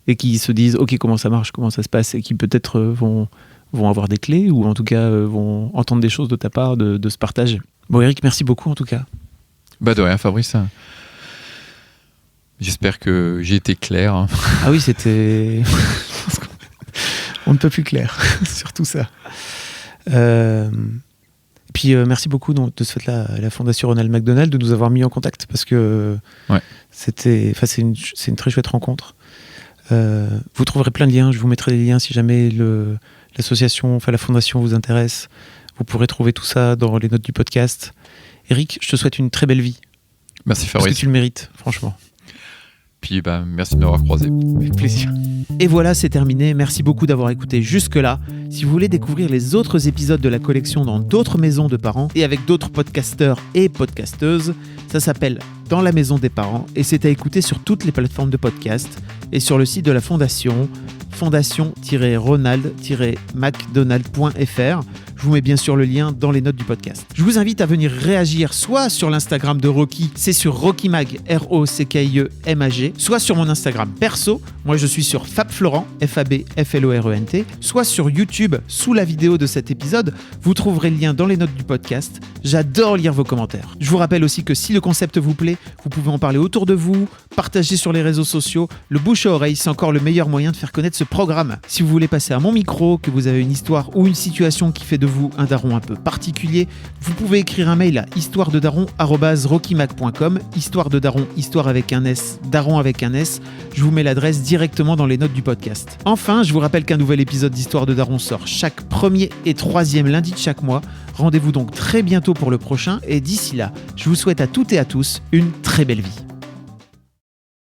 et qui se disent ok, comment ça marche, comment ça se passe, et qui peut-être vont avoir des clés, ou en tout cas vont entendre des choses de ta part, de ce partage. Bon, Eric, merci beaucoup en tout cas. Bah de rien, Fabrice. J'espère que j'ai été clair. Ah oui, c'était... On ne peut plus clair sur tout ça. Puis merci beaucoup de ce fait-là à la Fondation Ronald McDonald de nous avoir mis en contact, parce que c'est une très chouette rencontre. Vous trouverez plein de liens, je vous mettrai des liens si jamais l'association, la fondation vous intéresse. Vous pourrez trouver tout ça dans les notes du podcast. Eric, je te souhaite une très belle vie. Merci Fabrice. Parce que tu le mérites, franchement. Puis merci de m'avoir croisé. Avec plaisir. Et voilà, c'est terminé. Merci beaucoup d'avoir écouté jusque-là. Si vous voulez découvrir les autres épisodes de la collection dans d'autres maisons de parents et avec d'autres podcasteurs et podcasteuses, ça s'appelle Dans la maison des parents, et c'est à écouter sur toutes les plateformes de podcast et sur le site de la Fondation, fondation-ronald-mcdonald.fr. Je vous mets bien sûr le lien dans les notes du podcast. Je vous invite à venir réagir soit sur l'Instagram de Rocky, c'est sur RockyMag, ROCKIEMAG, soit sur mon Instagram perso, moi je suis sur FabFlorent, FABFLORENT, soit sur YouTube, sous la vidéo de cet épisode, vous trouverez le lien dans les notes du podcast. J'adore lire vos commentaires. Je vous rappelle aussi que si le concept vous plaît, vous pouvez en parler autour de vous, partager sur les réseaux sociaux. Le bouche à oreille, c'est encore le meilleur moyen de faire connaître ce programme. Si vous voulez passer à mon micro, que vous avez une histoire ou une situation qui fait de vous un daron un peu particulier, vous pouvez écrire un mail à histoirededaron@rockymac.com. Histoire de daron, histoire avec un S, daron avec un S. Je vous mets l'adresse directement dans les notes du podcast. Enfin, je vous rappelle qu'un nouvel épisode d'Histoire de Daron sort chaque premier et troisième lundi de chaque mois. Rendez-vous donc très bientôt pour le prochain, et d'ici là, je vous souhaite à toutes et à tous une très belle vie.